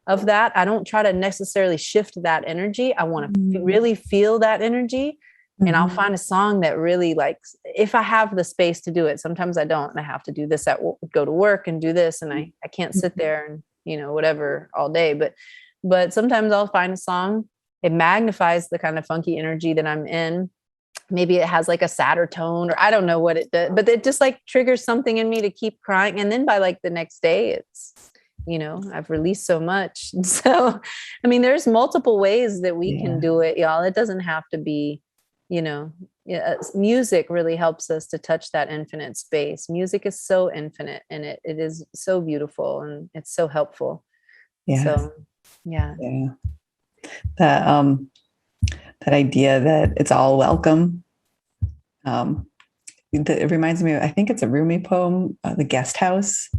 of that. I don't try to necessarily shift that energy. I want to really feel that energy. And I'll find a song that really, like, if I have the space to do it. Sometimes I don't, and I have to do this go to work and do this, and I can't sit there and whatever all day. But sometimes I'll find a song. It magnifies the kind of funky energy that I'm in. Maybe it has like a sadder tone, or I don't know what it does, but it just like triggers something in me to keep crying. And then by like the next day, it's, I've released so much. So, I mean, there's multiple ways that we can do it, y'all. It doesn't have to be, music really helps us to touch that infinite space. Music is so infinite, and it is so beautiful, and it's so helpful. Yeah. So, yeah. That idea that it's all welcome. It reminds me of, I think it's a Rumi poem, The Guest House.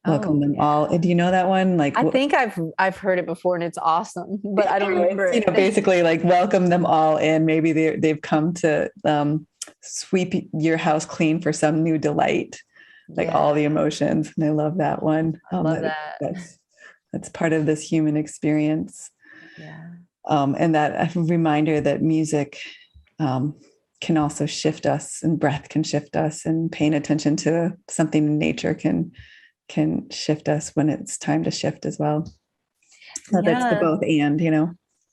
Welcome them all. Do you know that one? Like, I think I've heard it before, and it's awesome, but I don't remember it. Basically, like, welcome them all in. Maybe they've come to sweep your house clean for some new delight, like all the emotions. And I love that one. I love that. That's part of this human experience. Yeah. And that a reminder that music can also shift us, and breath can shift us, and paying attention to something in nature can shift us when it's time to shift as well. So that's the both and,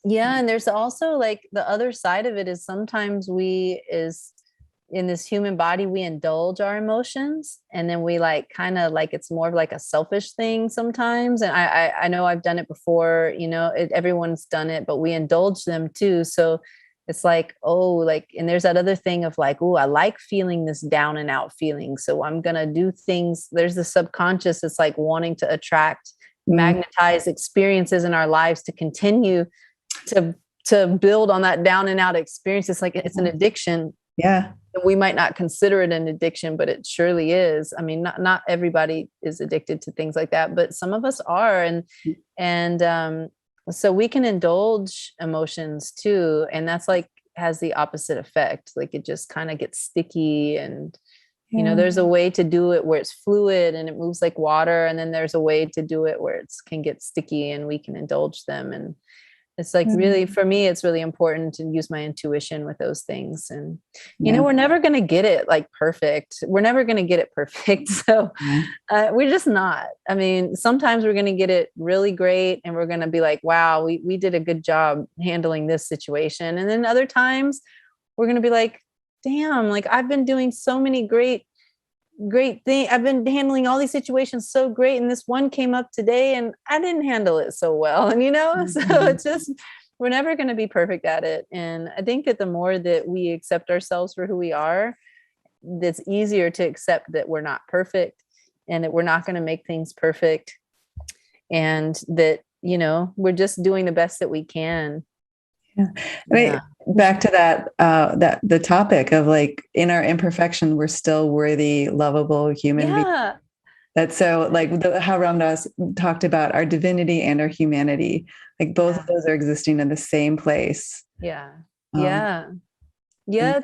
Yeah. And there's also like the other side of it is sometimes in this human body, we indulge our emotions, and then we like kind of like, it's more of like a selfish thing sometimes. And I know I've done it before, everyone's done it, but we indulge them too. So it's like, and there's that other thing of like, I like feeling this down and out feeling. So I'm going to do things. There's the subconscious. It's like wanting to attract, magnetize experiences in our lives to continue to build on that down and out experience. It's like, it's an addiction. Yeah. We might not consider it an addiction, but it surely is. I mean, not everybody is addicted to things like that, but some of us are. And so we can indulge emotions too. And that's like, has the opposite effect. Like it just kind of gets sticky, and, there's a way to do it where it's fluid and it moves like water. And then there's a way to do it where it can get sticky and we can indulge them. And It's like really, for me, it's really important to use my intuition with those things. And, you know, we're never going to get it like perfect. We're never going to get it perfect. So we're just not. I mean, sometimes we're going to get it really great and we're going to be like, wow, we did a good job handling this situation. And then other times we're going to be like, damn, like I've been doing so many great thing. I've been handling all these situations so great. And this one came up today and I didn't handle it so well. And, you know, so it's just, we're never going to be perfect at it. And I think that the more that we accept ourselves for who we are, it's easier to accept that we're not perfect and that we're not going to make things perfect. And that, you know, we're just doing the best that we can. Yeah. I mean, back to that, the topic of like in our imperfection, we're still worthy, lovable human beings. That's so like how Ram Dass talked about our divinity and our humanity, like both of those are existing in the same place.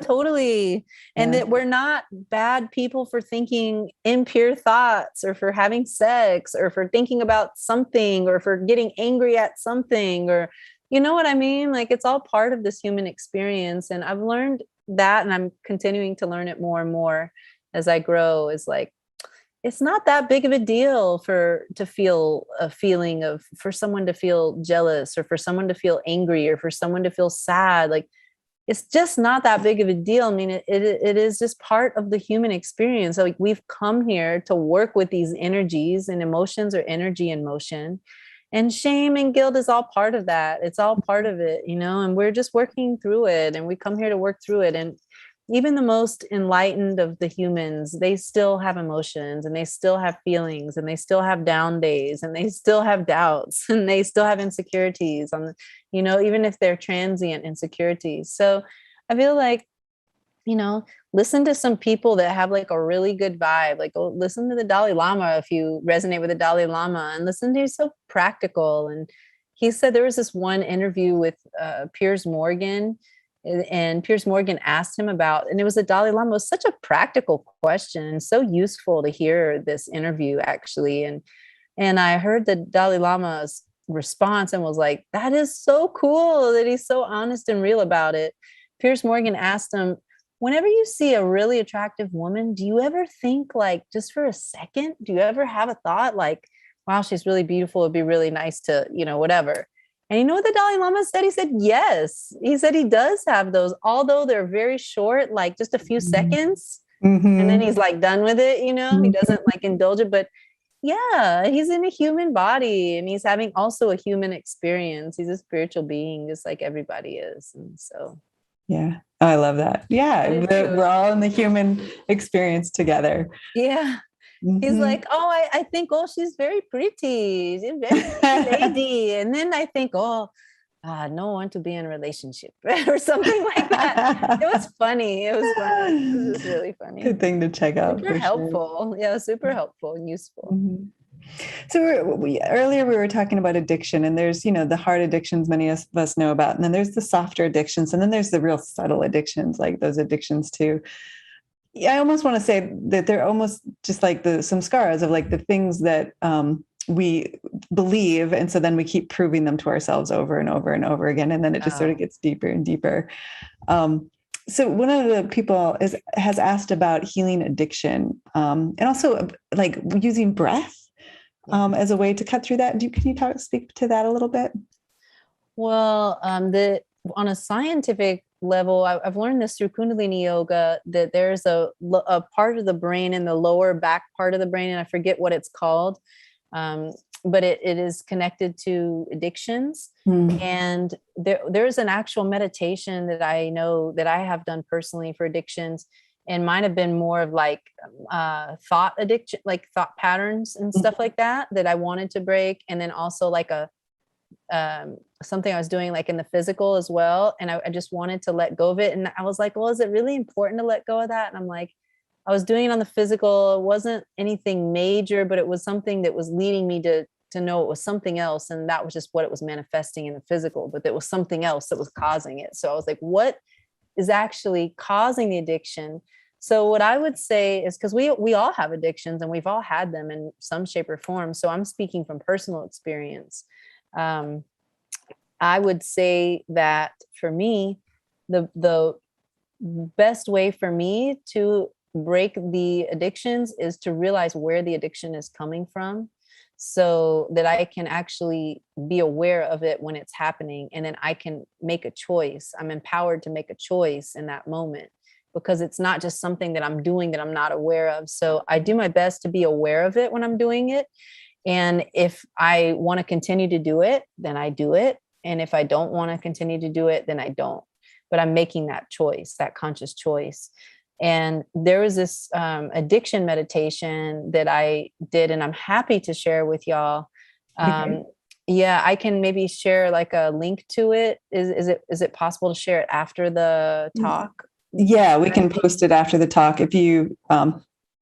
Totally. And that we're not bad people for thinking impure thoughts or for having sex or for thinking about something or for getting angry at something, or you know what I mean? Like it's all part of this human experience. And I've learned that, and I'm continuing to learn it more and more as I grow, is like, it's not that big of a deal to feel a feeling of, for someone to feel jealous or for someone to feel angry or for someone to feel sad. Like, it's just not that big of a deal. I mean, it is just part of the human experience. So like we've come here to work with these energies, and emotions are energy in motion. And shame and guilt is all part of that. It's all part of it, you know, and we're just working through it, and we come here to work through it. And even the most enlightened of the humans, they still have emotions and they still have feelings and they still have down days and they still have doubts and they still have insecurities on, you know, even if they're transient insecurities. So I feel like, you know, listen to some people that have like a really good vibe. Like, oh, listen to the Dalai Lama if you resonate with the Dalai Lama, and listen to, he's so practical. And he said there was this one interview with Piers Morgan, and Piers Morgan asked him about, and it was the Dalai Lama. It was such a practical question and so useful to hear this interview actually. And I heard the Dalai Lama's response and was like, that is so cool that he's so honest and real about it. Piers Morgan asked him, whenever you see a really attractive woman, do you ever think, like, just for a second, do you ever have a thought like, wow, she's really beautiful, it'd be really nice to, you know, whatever? And you know what the Dalai Lama said? He said, yes. He said he does have those, although they're very short, like just a few seconds. And then he's like done with it, you know, he doesn't like indulge it. But yeah, he's in a human body and he's having also a human experience. He's a spiritual being, just like everybody is. And so yeah, I love that. Yeah, we're all in the human experience together. Yeah. He's like, oh, I think, oh, she's very pretty. She's a very pretty lady. And then I think, oh, I don't want to be in a relationship or something like that. It was funny. It was funny. It was really funny. Good thing to check out. Super helpful. Sure. Yeah, super helpful and useful. So earlier we were talking about addiction, and there's, you know, the hard addictions many of us know about, and then there's the softer addictions, and then there's the real subtle addictions, like those addictions to, I almost want to say that they're almost just like the samskaras of like the things that we believe, and so then we keep proving them to ourselves over and over and over again, and then it just sort of gets deeper and deeper. So one of the people has asked about healing addiction, and also like using breath as a way to cut through that. Can you speak to that a little bit? Well, on a scientific level, I've learned this through Kundalini yoga, that there's a part of the brain in the lower back part of the brain, and I forget what it's called, but it is connected to addictions. And there's an actual meditation that I know that I have done personally for addictions, and mine have been more of like thought addiction, like thought patterns and stuff like that I wanted to break. And then also like something I was doing like in the physical as well. And I just wanted to let go of it. And I was like, well, is it really important to let go of that? And I'm like, I was doing it on the physical. It wasn't anything major, but it was something that was leading me to know it was something else. And that was just what it was manifesting in the physical, but there was something else that was causing it. So I was like, what is actually causing the addiction? So what I would say is, because we all have addictions and we've all had them in some shape or form. So I'm speaking from personal experience. I would say that for me, the best way for me to break the addictions is to realize where the addiction is coming from, so that I can actually be aware of it when it's happening. And then I can make a choice. I'm empowered to make a choice in that moment, because it's not just something that I'm doing that I'm not aware of. So I do my best to be aware of it when I'm doing it. And if I want to continue to do it, then I do it. And if I don't want to continue to do it, then I don't. But I'm making that choice, that conscious choice. And there was this addiction meditation that I did, and I'm happy to share with y'all. Okay. Yeah, I can maybe share like a link to it. Is it possible to share it after the talk? Yeah, we can post it after the talk. If you,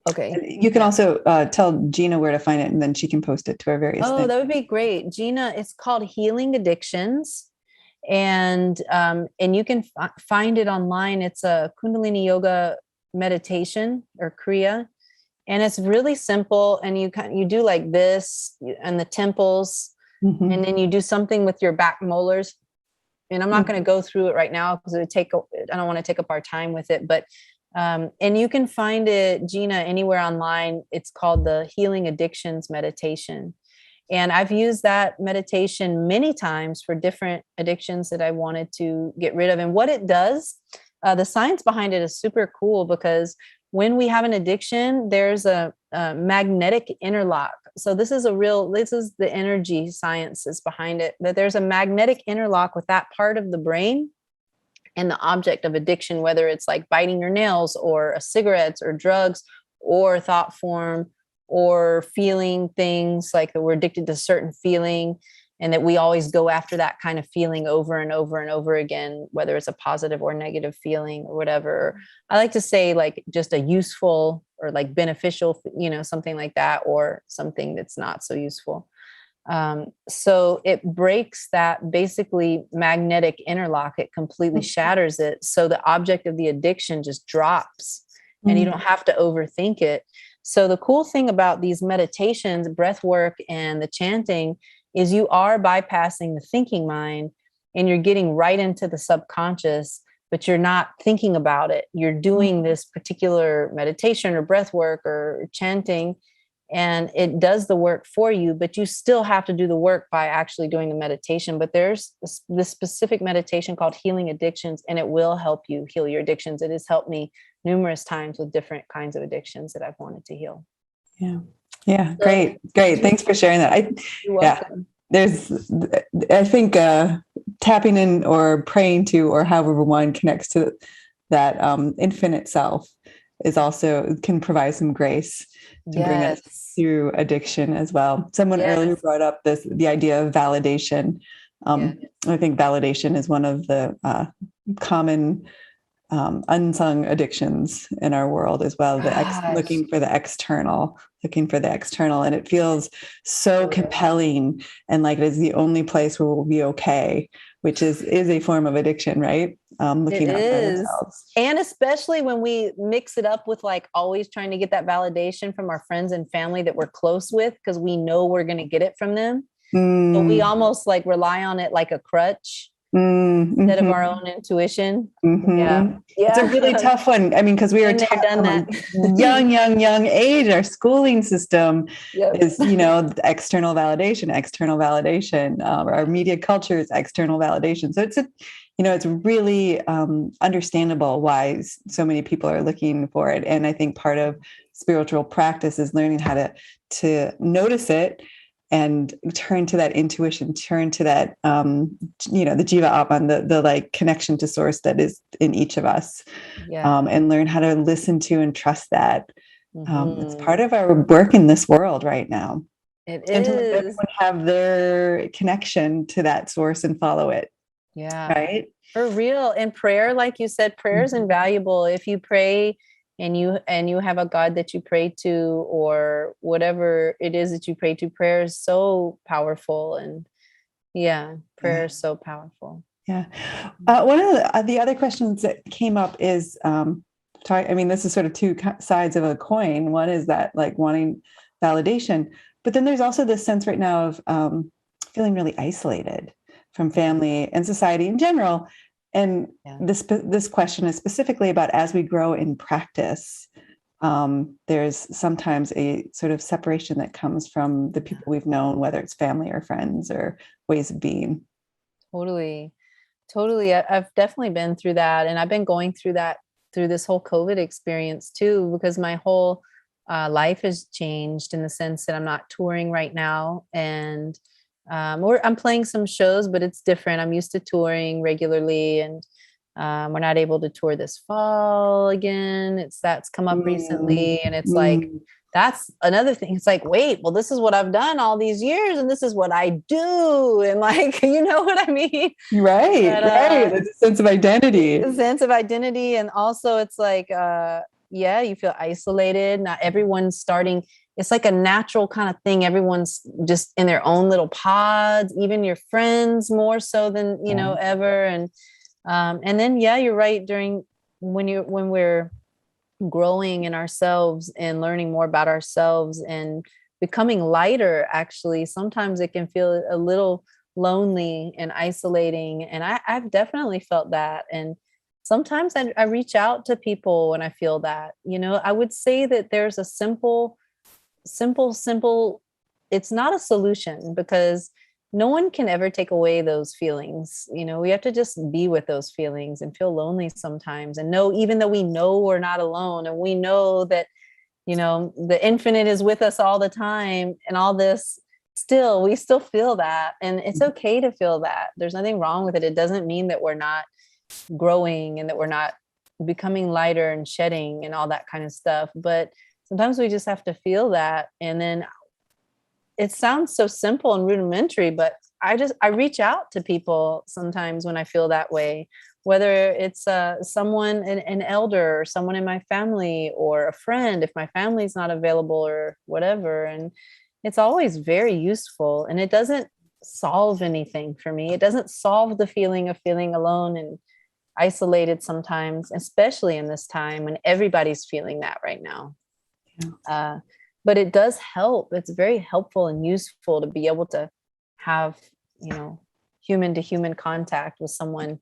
Okay. you can also tell Gina where to find it, and then she can post it to our various Oh, things. that would be great. Gina, it's called Healing Addictions. And you can find it online. It's a Kundalini yoga meditation, or Kriya. And it's really simple. And you do like this and the temples, Mhm. and then you do something with your back molars. And I'm not going to go through it right now because I don't want to take up our time with it, but and you can find it, Gina, anywhere online. It's called the Healing Addictions Meditation. And I've used that meditation many times for different addictions that I wanted to get rid of. And what it does, the science behind it is super cool, because when we have an addiction, there's a magnetic interlock. So this is the energy sciences behind it, that there's a magnetic interlock with that part of the brain and the object of addiction, whether it's like biting your nails or cigarettes or drugs or thought form, or feeling things like that we're addicted to certain feeling, and that we always go after that kind of feeling over and over and over again, whether it's a positive or negative feeling or whatever. I like to say like just a useful or like beneficial, something like that, or something that's not so useful. So it breaks that basically magnetic interlock. It completely shatters it. So the object of the addiction just drops, and you don't have to overthink it. So the cool thing about these meditations, breath work, and the chanting is you are bypassing the thinking mind, and you're getting right into the subconscious, but you're not thinking about it. You're doing this particular meditation or breath work or chanting, and it does the work for you, but you still have to do the work by actually doing the meditation. But there's this specific meditation called Healing Addictions, and it will help you heal your addictions. It has helped me numerous times with different kinds of addictions that I've wanted to heal. Yeah. Yeah. Great. Thanks for sharing that. You're welcome. I think tapping in or praying to, or however one connects to that infinite self, is also can provide some grace to bring us through addiction as well. Someone earlier brought up the idea of validation. I think validation is one of the common unsung addictions in our world as well. Looking for the external, and it feels so compelling, and like it is the only place where we'll be okay, which is a form of addiction, right? Looking outside ourselves. And especially when we mix it up with like always trying to get that validation from our friends and family that we're close with, because we know we're going to get it from them. So we almost like rely on it like a crutch instead of our own intuition. It's a really tough one. I mean, because we are taught from a young age. Our schooling system is, external validation. Our media culture is external validation. So it's really understandable why so many people are looking for it. And I think part of spiritual practice is learning how to notice it and turn to that intuition, turn to that, the Jiva Atman, the like connection to source that is in each of us, and learn how to listen to and trust that. It's part of our work in this world right now. It and is. to let everyone have their connection to that source and follow it. Yeah. Right. For real. And prayer, like you said, prayer is invaluable. If you pray and you have a God that you pray to, or whatever it is that you pray to, prayer is so powerful. And prayer is so powerful. Yeah. One of the other questions that came up is, this is sort of two sides of a coin. One is that like wanting validation, but then there's also this sense right now of feeling really isolated from family and society in general. And Yeah. this question is specifically about as we grow in practice, there's sometimes a sort of separation that comes from the people we've known, whether it's family or friends or ways of being. Totally. I've definitely been through that. And I've been going through that through this whole COVID experience too, because my whole life has changed in the sense that I'm not touring right now. And or I'm playing some shows, but it's different. I'm used to touring regularly, and we're not able to tour this fall again. That's come up recently, and it's like that's another thing. It's like, wait, well, this is what I've done all these years, and this is what I do, and like, you know what I mean? Right, right. It's a sense of identity. A sense of identity, and also it's like, yeah, you feel isolated. Not everyone's starting. It's like a natural kind of thing. Everyone's just in their own little pods, even your friends more so than, you know, ever. And then, yeah, you're right. During when we're growing in ourselves and learning more about ourselves and becoming lighter, actually, sometimes it can feel a little lonely and isolating. And I've definitely felt that. And sometimes I reach out to people when I feel that, you know. I would say that there's a simple, it's not a solution, because no one can ever take away those feelings. You know, we have to just be with those feelings and feel lonely sometimes, and know, even though we know we're not alone, and we know that, you know, the infinite is with us all the time and all this, we still feel that. And it's okay to feel that. There's nothing wrong with it. It doesn't mean that we're not growing and that we're not becoming lighter and shedding and all that kind of stuff. But sometimes we just have to feel that. And then it sounds so simple and rudimentary, but I reach out to people sometimes when I feel that way, whether it's someone, an elder, or someone in my family, or a friend, if my family's not available or whatever. And it's always very useful, and it doesn't solve anything for me. It doesn't solve the feeling of feeling alone and isolated sometimes, especially in this time when everybody's feeling that right now. But it does help. It's very helpful and useful to be able to have, you know, human to human contact with someone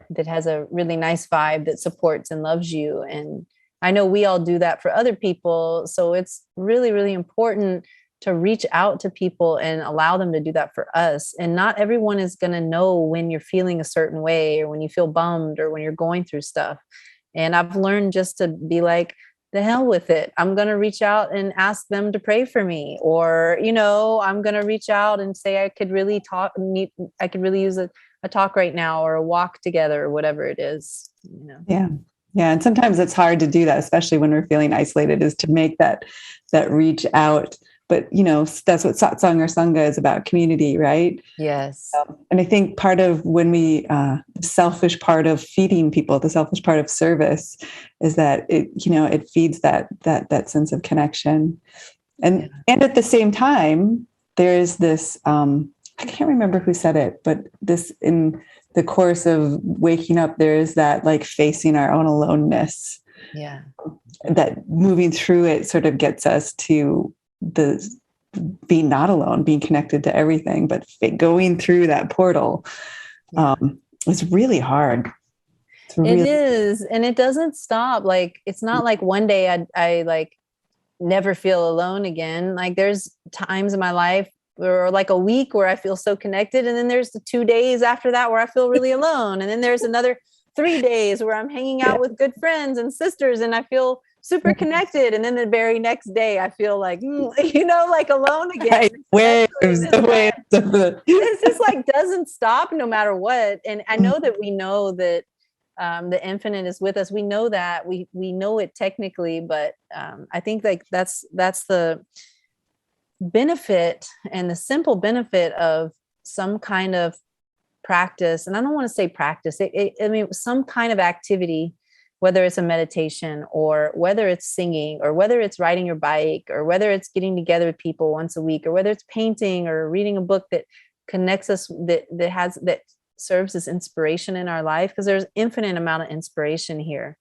that has a really nice vibe, that supports and loves you. And I know we all do that for other people. So it's really, really important to reach out to people and allow them to do that for us. And not everyone is going to know when you're feeling a certain way, or when you feel bummed, or when you're going through stuff. And I've learned just to be like, the hell with it. I'm going to reach out and ask them to pray for me. Or, you know, I'm going to reach out and say, I could really use a talk right now, or a walk together, or whatever it is, you know? Yeah. Yeah. And sometimes it's hard to do that, especially when we're feeling isolated, is to make that reach out. But, you know, that's what satsang or sangha is about, community, right? Yes. And I think part of when the selfish part of feeding people, the selfish part of service, is that it feeds that sense of connection. And at the same time, there's this, I can't remember who said it, but this, in the course of waking up, there is that like facing our own aloneness. Yeah. That moving through it sort of gets us to the being not alone, being connected to everything, but going through that portal is really hard. It is. And it doesn't stop. Like, it's not like one day I like never feel alone again. Like, there's times in my life, or like a week, where I feel so connected. And then there's the 2 days after that where I feel really alone. And then there's another 3 days where I'm hanging out with good friends and sisters, and I feel super connected. And then the very next day I feel like, you know, like alone again. It's just like doesn't stop no matter what. And I know that we know that the infinite is with us. We know that we know it technically, but I think like that's the benefit, and the simple benefit of some kind of practice. And I don't want to say practice. I mean, some kind of activity, whether it's a meditation, or whether it's singing, or whether it's riding your bike, or whether it's getting together with people once a week, or whether it's painting, or reading a book that connects us, that serves as inspiration in our life, because there's infinite amount of inspiration here.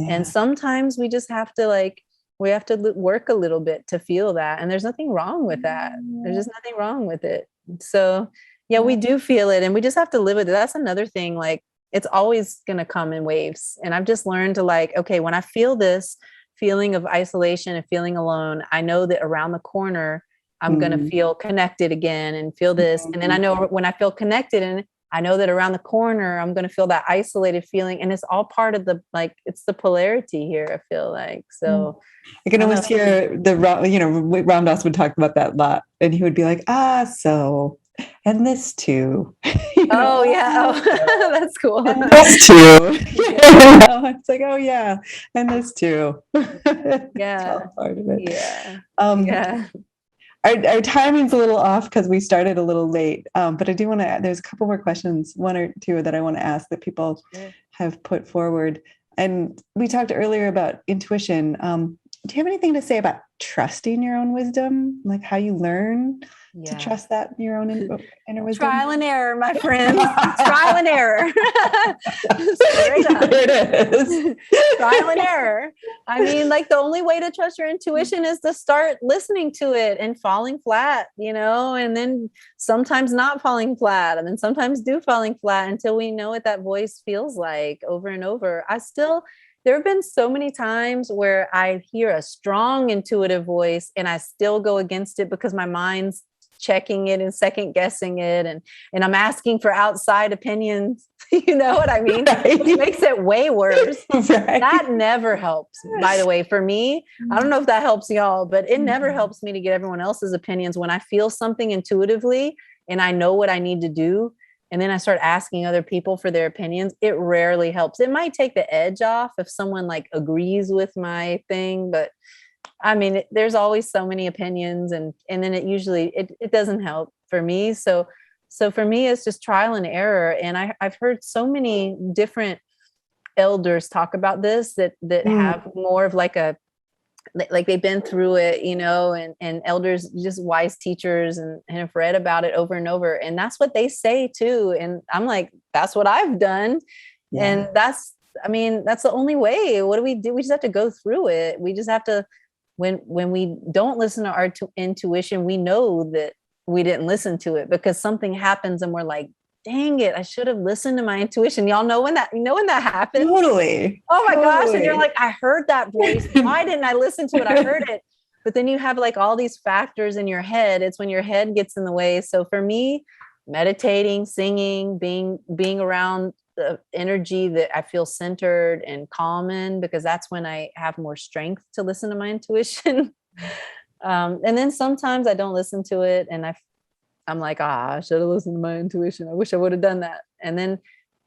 And sometimes we just have to work a little bit to feel that. And there's nothing wrong with that. There's just nothing wrong with it. So Yeah, we do feel it and we just have to live with it. That's another thing. Like it's always going to come in waves. And I've just learned to like, okay, when I feel this feeling of isolation and feeling alone, I know that around the corner, I'm going to feel connected again and feel this. And then I know when I feel connected and I know that around the corner, I'm going to feel that isolated feeling. And it's all part of the, like, it's the polarity here, I feel like. So I can almost hear Ram Dass would talk about that a lot. And he would be like, so, and this too. That's cool. And this too. It's like, oh yeah, and this too. Yeah. It's all part of it. Yeah. Our timing's a little off because we started a little late, but I do want to, there's a couple more questions, one or two that I want to ask that people have put forward. And we talked earlier about intuition. Do you have anything to say about trusting your own wisdom? Like how you learn to trust that your own inner wisdom? Trial and error, my friends. Trial and error. Straight up. There it is. Trial and error. I mean, like the only way to trust your intuition is to start listening to it and falling flat, and then sometimes not falling flat and then sometimes falling flat until we know what that voice feels like over and over. There have been so many times where I hear a strong intuitive voice and I still go against it because my mind's checking it and second guessing it. And I'm asking for outside opinions. You know what I mean? Right. Which makes it way worse. Right. That never helps, by the way, for me. I don't know if that helps y'all, but it never helps me to get everyone else's opinions when I feel something intuitively and I know what I need to do. And then I start asking other people for their opinions. It rarely helps. It might take the edge off if someone like agrees with my thing, but I mean, there's always so many opinions and then it usually, it doesn't help for me. So for me, it's just trial and error. And I've heard so many different elders talk about this that have more of like they've been through it, and elders, just wise teachers and have read about it over and over. And that's what they say too. And I'm like, that's what I've done. Yeah. And that's the only way. What do? We just have to go through it. We just have to, when we don't listen to our intuition, we know that we didn't listen to it because something happens and we're like, dang it, I should have listened to my intuition. Y'all know when that happens? Totally. Oh my gosh. And you're like, I heard that voice. Why didn't I listen to it? I heard it. But then you have like all these factors in your head. It's when your head gets in the way. So for me, meditating, singing, being around the energy that I feel centered and calm in, because that's when I have more strength to listen to my intuition. And then sometimes I don't listen to it and I'm like, I should have listened to my intuition. I wish I would have done that. And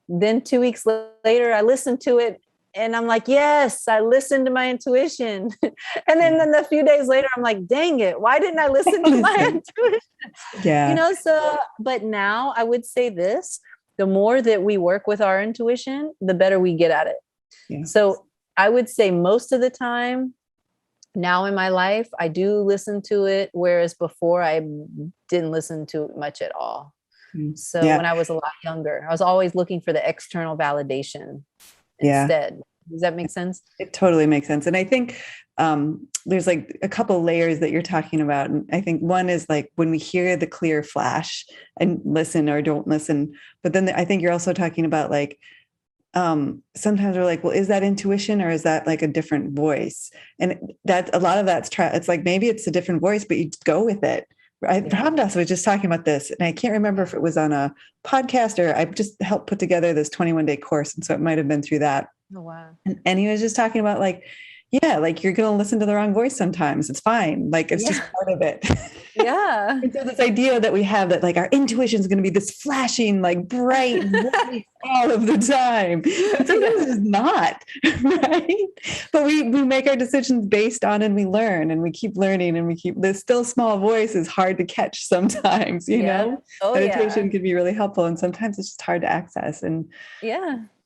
then 2 weeks later, I listened to it and I'm like, yes, I listened to my intuition. And then a few days later, I'm like, dang it, why didn't I listen to my intuition? Yeah. But now I would say this, the more that we work with our intuition, the better we get at it. Yeah. So I would say most of the time, now in my life, I do listen to it, whereas before I didn't listen to it much at all. So when I was a lot younger, I was always looking for the external validation instead. Does that make sense? It totally makes sense. And I think there's like a couple layers that you're talking about. And I think one is like when we hear the clear flash and listen or don't listen. But then I think you're also talking about like, sometimes we're like, well, is that intuition or is that like a different voice? And that a lot of that's it's like, maybe it's a different voice, but you just go with it. Ram Dass was just talking about this and I can't remember if it was on a podcast or I just helped put together this 21-day course. And so it might've been through that. Oh, wow. And he was just talking about like, yeah, like you're going to listen to the wrong voice sometimes. It's fine. Like it's just part of it. Yeah. And so this idea that we have that like our intuition is going to be this flashing, like bright voice all of the time. And sometimes it's not, right? But we make our decisions based on and we learn and we keep learning and we keep this still small voice is hard to catch sometimes, you know? Meditation can be really helpful and sometimes it's just hard to access and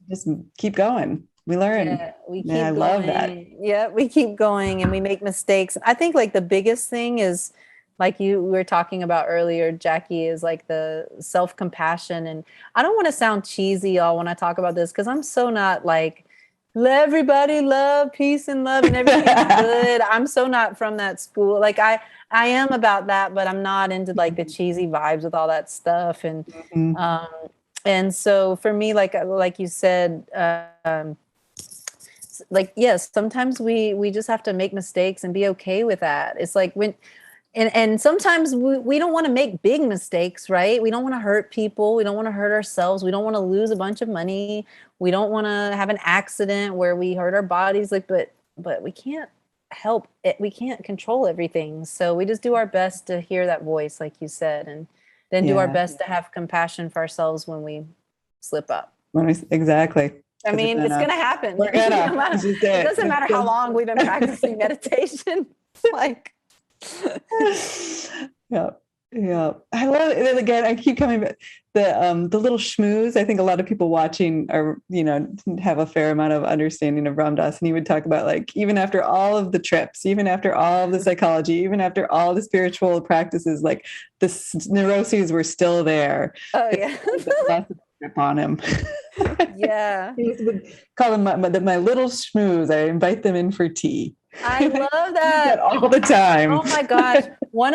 just keep going. We learn. Yeah, we keep going. I love that. Yeah, we keep going and we make mistakes. I think like the biggest thing is like we were talking about earlier, Jackie, is like the self-compassion. And I don't want to sound cheesy y'all when I talk about this because I'm so not like, let everybody love, peace and love, and everything's good. I'm so not from that school. Like I am about that, but I'm not into like the cheesy vibes with all that stuff. Mhm. And so for me, like you said, like, yes, sometimes we just have to make mistakes and be okay with that. It's like when, and sometimes we don't want to make big mistakes, right? We don't want to hurt people. We don't want to hurt ourselves. We don't want to lose a bunch of money. We don't want to have an accident where we hurt our bodies. Like, but we can't help it. We can't control everything. So we just do our best to hear that voice, like you said, and then do our Yeah. best to have compassion for ourselves when we slip up. Exactly. I 'Cause mean, it's going to happen. we're gonna. No matter- This is it doesn't matter how long we've been practicing meditation. Like, Yeah. Yeah. I love it. And again, I keep coming back. The little schmooze. I think a lot of people watching are, have a fair amount of understanding of Ram Dass. And he would talk about, like, even after all of the trips, even after all of the psychology, even after all the spiritual practices, like the neuroses were still there. oh yeah. Lots of grip on him. Yeah. He would call them my little schmooze. I invite them in for tea. I love that. All the time. Oh my gosh. One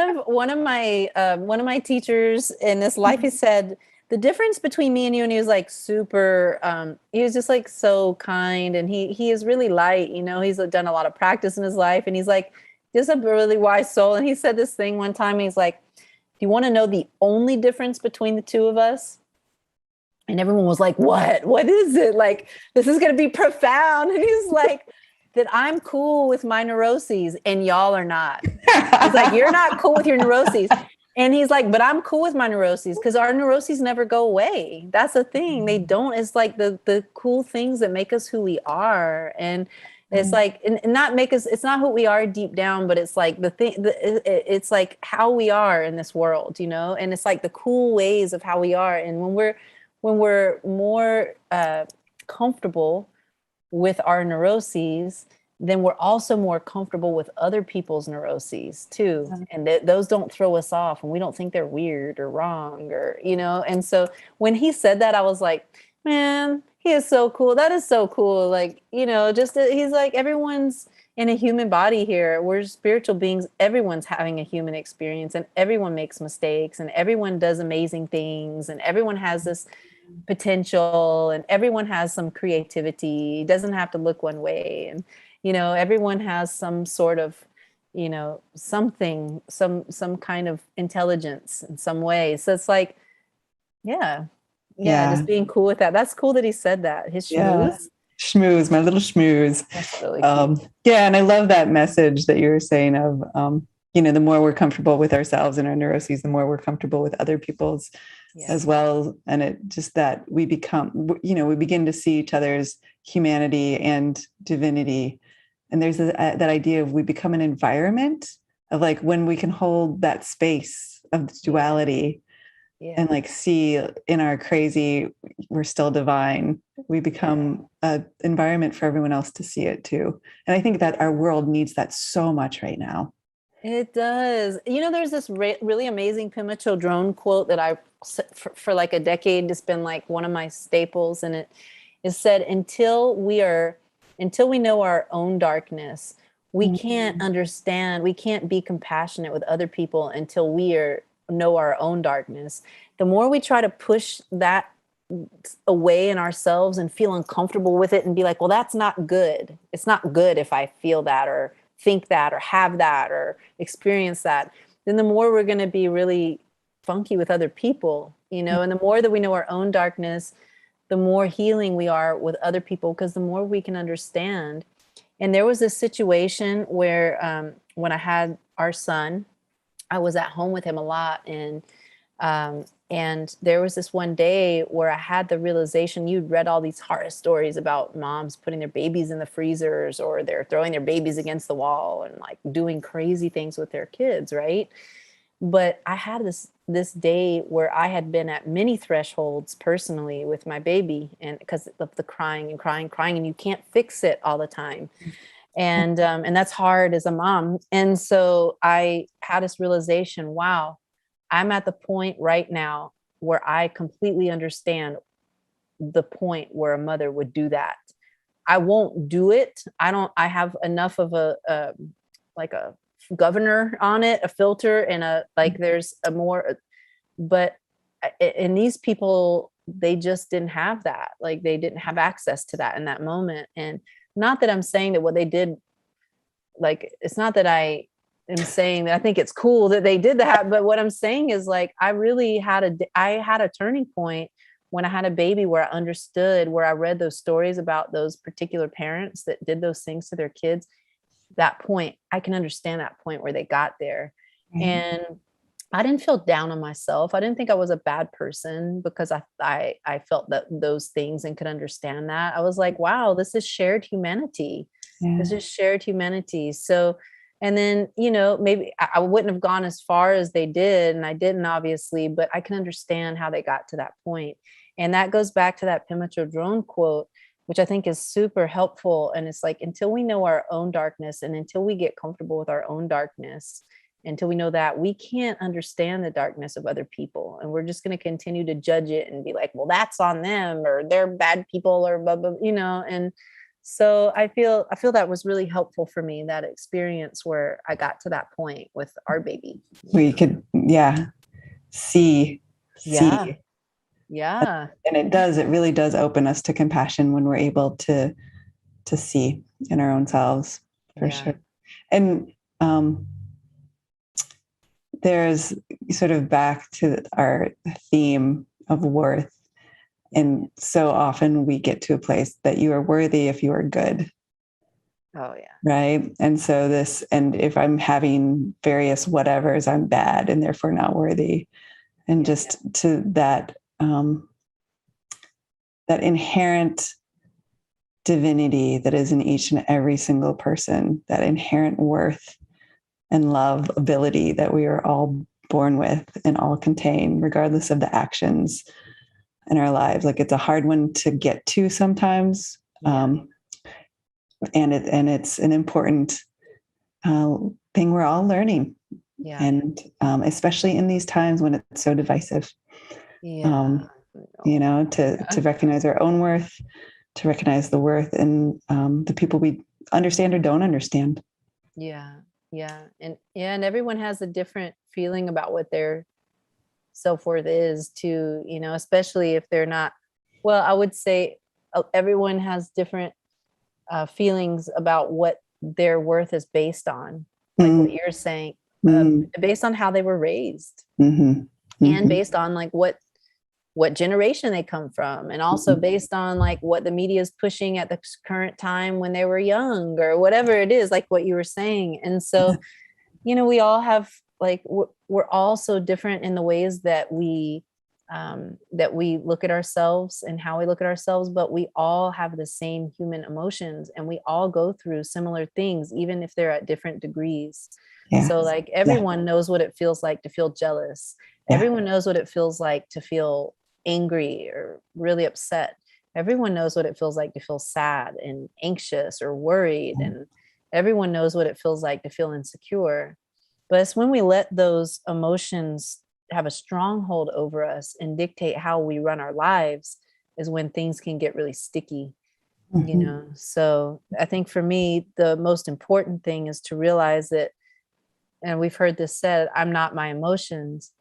of my teachers in this life, he said, the difference between me and you, and he was like super, he was just like so kind, and he is really light, he's done a lot of practice in his life, and he's like just a really wise soul. And he said this thing one time, he's like, do you want to know the only difference between the two of us? And everyone was like, what is it? Like, this is going to be profound. And he's like, that I'm cool with my neuroses and y'all are not. He's like, you're not cool with your neuroses. And he's like, but I'm cool with my neuroses because our neuroses never go away. That's the thing. They don't. It's like the cool things that make us who we are. And it's like, and not make us, it's not who we are deep down, but it's like it's like how we are in this world, and it's like the cool ways of how we are. And when we're more comfortable with our neuroses, then we're also more comfortable with other people's neuroses too. And those don't throw us off, and we don't think they're weird or wrong and so when he said that, I was like, man, he is so cool. That is so cool. Like, just he's like, everyone's in a human body here. We're spiritual beings. Everyone's having a human experience, and everyone makes mistakes, and everyone does amazing things, and everyone has this potential, and everyone has some creativity. It doesn't have to look one way. And everyone has some sort of something, some kind of intelligence in some way. So it's like, yeah, just being cool with that. That's cool that he said that. His schmooze. Schmooze, my little schmooze. That's really cool. And I love that message that you were saying of the more we're comfortable with ourselves and our neuroses, the more we're comfortable with other people's as well. And it just that we become, we begin to see each other's humanity and divinity. And there's that idea of we become an environment of, like, when we can hold that space of duality and like see in our crazy, we're still divine. We become an environment for everyone else to see it too. And I think that our world needs that so much right now. It does. There's this really amazing Pema Chodron quote that I, for like a decade, it's been like one of my staples. And it is said, until we know our own darkness, we can't understand, we can't be compassionate with other people until we know our own darkness. The more we try to push that away in ourselves and feel uncomfortable with it and be like, well, that's not good. It's not good if I feel that or think that or have that or experience that, then the more we're going to be really funky with other people, and the more that we know our own darkness, the more healing we are with other people, because the more we can understand. And there was this situation where when I had our son, I was at home with him a lot. And there was this one day where I had the realization, you'd read all these horror stories about moms putting their babies in the freezers, or they're throwing their babies against the wall and like doing crazy things with their kids, right? But I had this day where I had been at many thresholds personally with my baby, and because of the crying, and you can't fix it all the time. And that's hard as a mom. And so I had this realization, wow, I'm at the point right now where I completely understand the point where a mother would do that. I won't do it. I have enough of like a governor on it, a filter, and there's a more, but and these people, they just didn't have that. Like they didn't have access to that in that moment. And not that I'm saying that what they did, like, it's not that I am saying that I think it's cool that they did that, but what I'm saying is like, I had a turning point when I had a baby where I understood, where I read those stories about those particular parents that did those things to their kids. That point, I can understand that point where they got there. Right. And I didn't feel down on myself. I didn't think I was a bad person because I felt that those things and could understand that. I was like, wow, this is shared humanity. Yeah. This is shared humanity. So, and then, maybe I wouldn't have gone as far as they did, and I didn't, obviously, but I can understand how they got to that point. And that goes back to that Pema Chodron quote, which I think is super helpful. And it's like, until we know our own darkness, and until we get comfortable with our own darkness, until we know that, we can't understand the darkness of other people. And we're just going to continue to judge it and be like, well, that's on them, or they're bad people, or blah, blah, And so I feel that was really helpful for me, that experience where I got to that point with our baby. We could, see. Yeah. And it really does open us to compassion when we're able to see in our own selves, for sure. And there's sort of back to our theme of worth. And so often we get to a place that you are worthy if you are good. Oh yeah. Right. And so and if I'm having various whatevers, I'm bad and therefore not worthy. And to that, that inherent divinity that is in each and every single person, that inherent worth and love ability that we are all born with and all contain, regardless of the actions in our lives. Like, it's a hard one to get to sometimes. And it's an important thing we're all learning. Yeah. And especially in these times when it's so divisive. To recognize our own worth, to recognize the worth in the people we understand or don't understand. Yeah. And everyone has a different feeling about what their self-worth is too, especially if they're not, well, I would say everyone has different feelings about what their worth is based on, like what you're saying, based on how they were raised, and based on like what generation they come from, and also based on like what the media is pushing at the current time when they were young, or whatever it is, like what you were saying. And so, we all have, like, we're all so different in the ways that we look at ourselves and how we look at ourselves, but we all have the same human emotions, and we all go through similar things, even if they're at different degrees. Yeah. So like everyone knows what it feels like to feel jealous. Yeah. Everyone knows what it feels like to feel angry or really upset. Everyone knows what it feels like to feel sad and anxious or worried. And everyone knows what it feels like to feel insecure. But it's when we let those emotions have a stronghold over us and dictate how we run our lives is when things can get really sticky, So I think for me, the most important thing is to realize that, and we've heard this said, I'm not my emotions,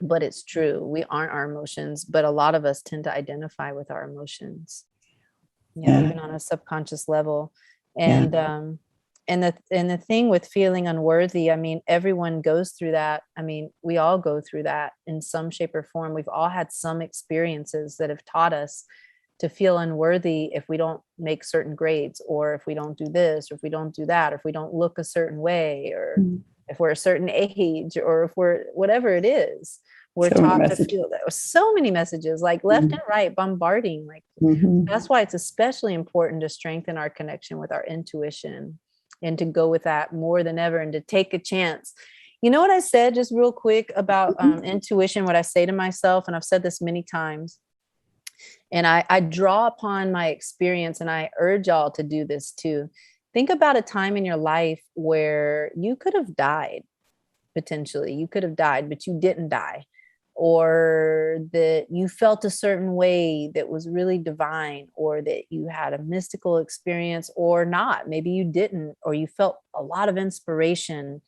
but it's true. We aren't our emotions, but a lot of us tend to identify with our emotions, even on a subconscious level. And, and the thing with feeling unworthy, I mean, everyone goes through that. I mean, we all go through that in some shape or form. We've all had some experiences that have taught us to feel unworthy if we don't make certain grades, or if we don't do this, or if we don't do that, or if we don't look a certain way, or if we're a certain age, or if we're whatever it is. We're taught to feel that. So many messages, like left and right, bombarding. Like that's why it's especially important to strengthen our connection with our intuition, and to go with that more than ever, and to take a chance. You know what I said, just real quick, about intuition, what I say to myself, and I've said this many times, and I draw upon my experience, and I urge y'all to do this too. Think about a time in your life where you could have died, potentially. You could have died, but you didn't die. or that you felt a certain way that was really divine, or that you had a mystical experience or not. Maybe you didn't, or you felt a lot of inspiration.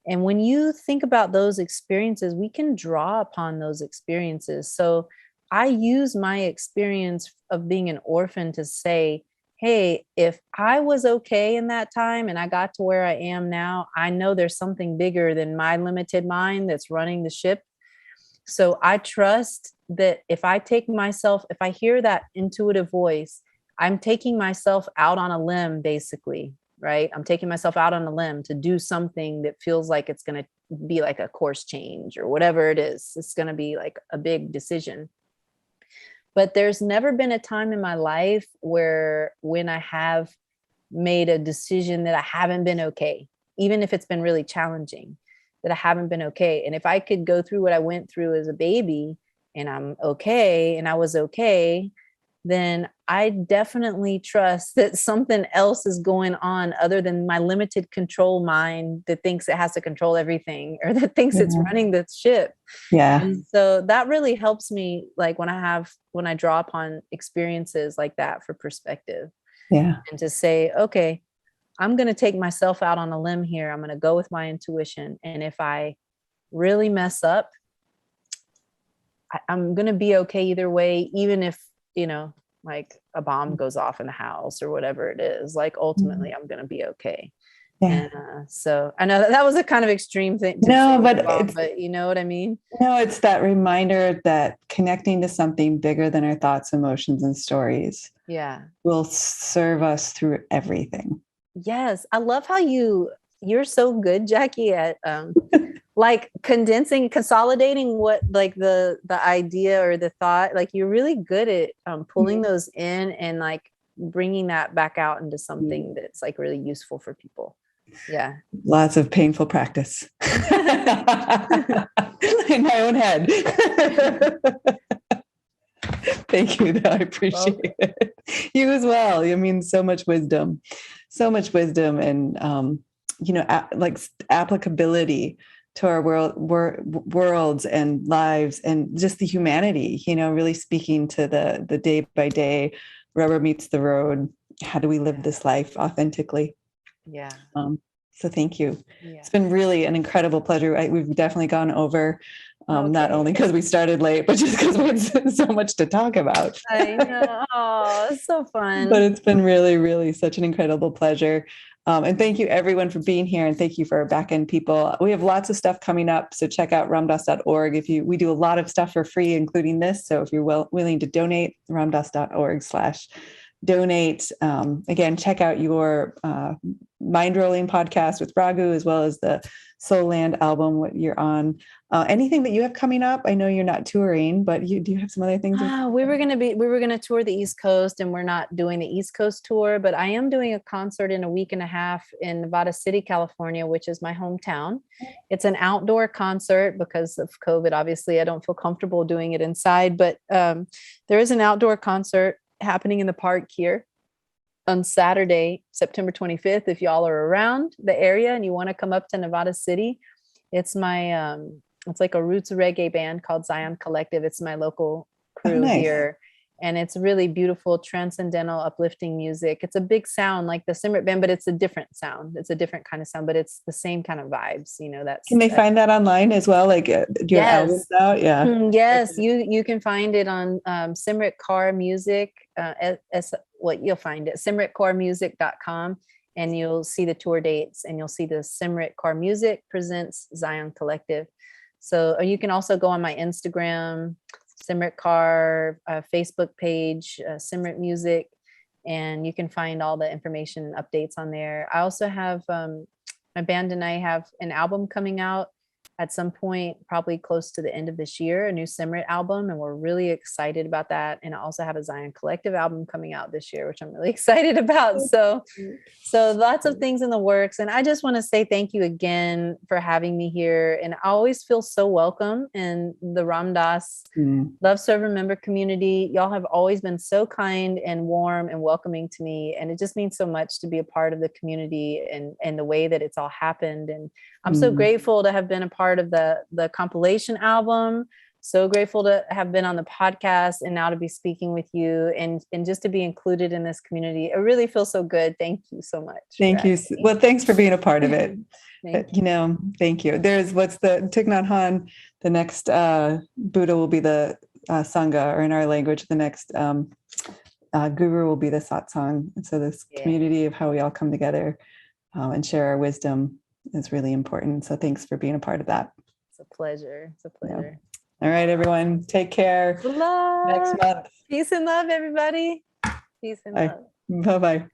And when you think about those experiences, we can draw upon those experiences. So I use my experience of being an orphan to say, hey, if I was okay in that time and I got to where I am now, I know there's something bigger than my limited mind that's running the ship. So I trust that if I hear that intuitive voice, I'm taking myself out on a limb, basically, right? I'm taking myself out on a limb to do something that feels like it's going to be like a course change or whatever it is. It's going to be like a big decision. But there's never been a time in my life where when I have made a decision that I haven't been okay, even if it's been really challenging, that I haven't been okay. And if I could go through what I went through as a baby and I'm okay and I was okay, then I definitely trust that something else is going on other than my limited control mind that thinks it has to control everything or that thinks it's running the ship. Yeah. And so that really helps me, like when I draw upon experiences like that for perspective. Yeah. And to say, okay, I'm going to take myself out on a limb here. I'm going to go with my intuition. And if I really mess up, I'm going to be okay either way, even if, like a bomb goes off in the house or whatever it is, like ultimately I'm going to be okay. Yeah. And so I know that was a kind of extreme thing to No, say, but you know what I mean? No, it's that reminder that connecting to something bigger than our thoughts, emotions, and stories will serve us through everything. Yes. I love how you're so good, Jackie, at like consolidating what like the idea or the thought. Like you're really good at pulling those in and like bringing that back out into something that's like really useful for people. Yeah. Lots of painful practice in my own head. Thank you, though. I appreciate it. You as well. I mean, so much wisdom and, like applicability to our worlds and lives and just the humanity, really speaking to the day by day, rubber meets the road. How do we live this life authentically? Yeah. So thank you. Yeah. It's been really an incredible pleasure. We've definitely gone over, not only because we started late, but just because we had so much to talk about. I know. Oh, it's so fun. But it's been really, really such an incredible pleasure. And thank you everyone for being here. And thank you for our back end people. We have lots of stuff coming up. So check out ramdas.org. We do a lot of stuff for free, including this. So if you're willing to donate, ramdas.org/donate. Again, check out your Mind Rolling podcast with Raghu, as well as the Soul Land album, what you're on. Anything that you have coming up? I know you're not touring, but do you have some other things? We were going to tour the East Coast, and we're not doing the East Coast tour, but I am doing a concert in a week and a half in Nevada City, California, which is my hometown. It's an outdoor concert because of COVID. Obviously, I don't feel comfortable doing it inside, but there is an outdoor concert happening in the park here on Saturday, September 25th. If y'all are around the area and you want to come up to Nevada City, it's my it's like a roots reggae band called Zion Collective. It's my local crew here. And it's really beautiful, transcendental, uplifting music. It's a big sound like the Simrit band, but it's a different sound. It's a different kind of sound, but it's the same kind of vibes. Can they find that online as well? Like do your albums out? Yeah. Yes, you can find it on Simrit Car Music. You'll find it, simritcarmusic.com. And you'll see the tour dates, and you'll see the Simrit Car Music presents Zion Collective. So you can also go on my Instagram, Simrit Car, Facebook page, Simrit Music, and you can find all the information and updates on there. I also have my band and I have an album coming out at some point, probably close to the end of this year, a new Simrit album, and we're really excited about that. And I also have a Zion Collective album coming out this year, which I'm really excited about. So lots of things in the works. And I just want to say thank you again for having me here. And I always feel so welcome in the Ram Dass Love, Serve, Remember community. Y'all have always been so kind and warm and welcoming to me. And it just means so much to be a part of the community and the way that it's all happened. And I'm so grateful to have been a part of the compilation album So grateful to have been on the podcast and now to be speaking with you and just to be included in this community. It really feels so good. Thank you so much. Thank you. Well, thanks for being a part of it. Thank Thank you. There's what's the Thich Nhat Hanh, the next Buddha will be the Sangha, or in our language, the next guru will be the satsang. And so this community of how we all come together and share our wisdom is really important. So thanks for being a part of that. It's a pleasure. It's a pleasure. Yeah. All right, everyone. Take care. Love. Next month. Peace and love, everybody. Peace and love. Bye-bye.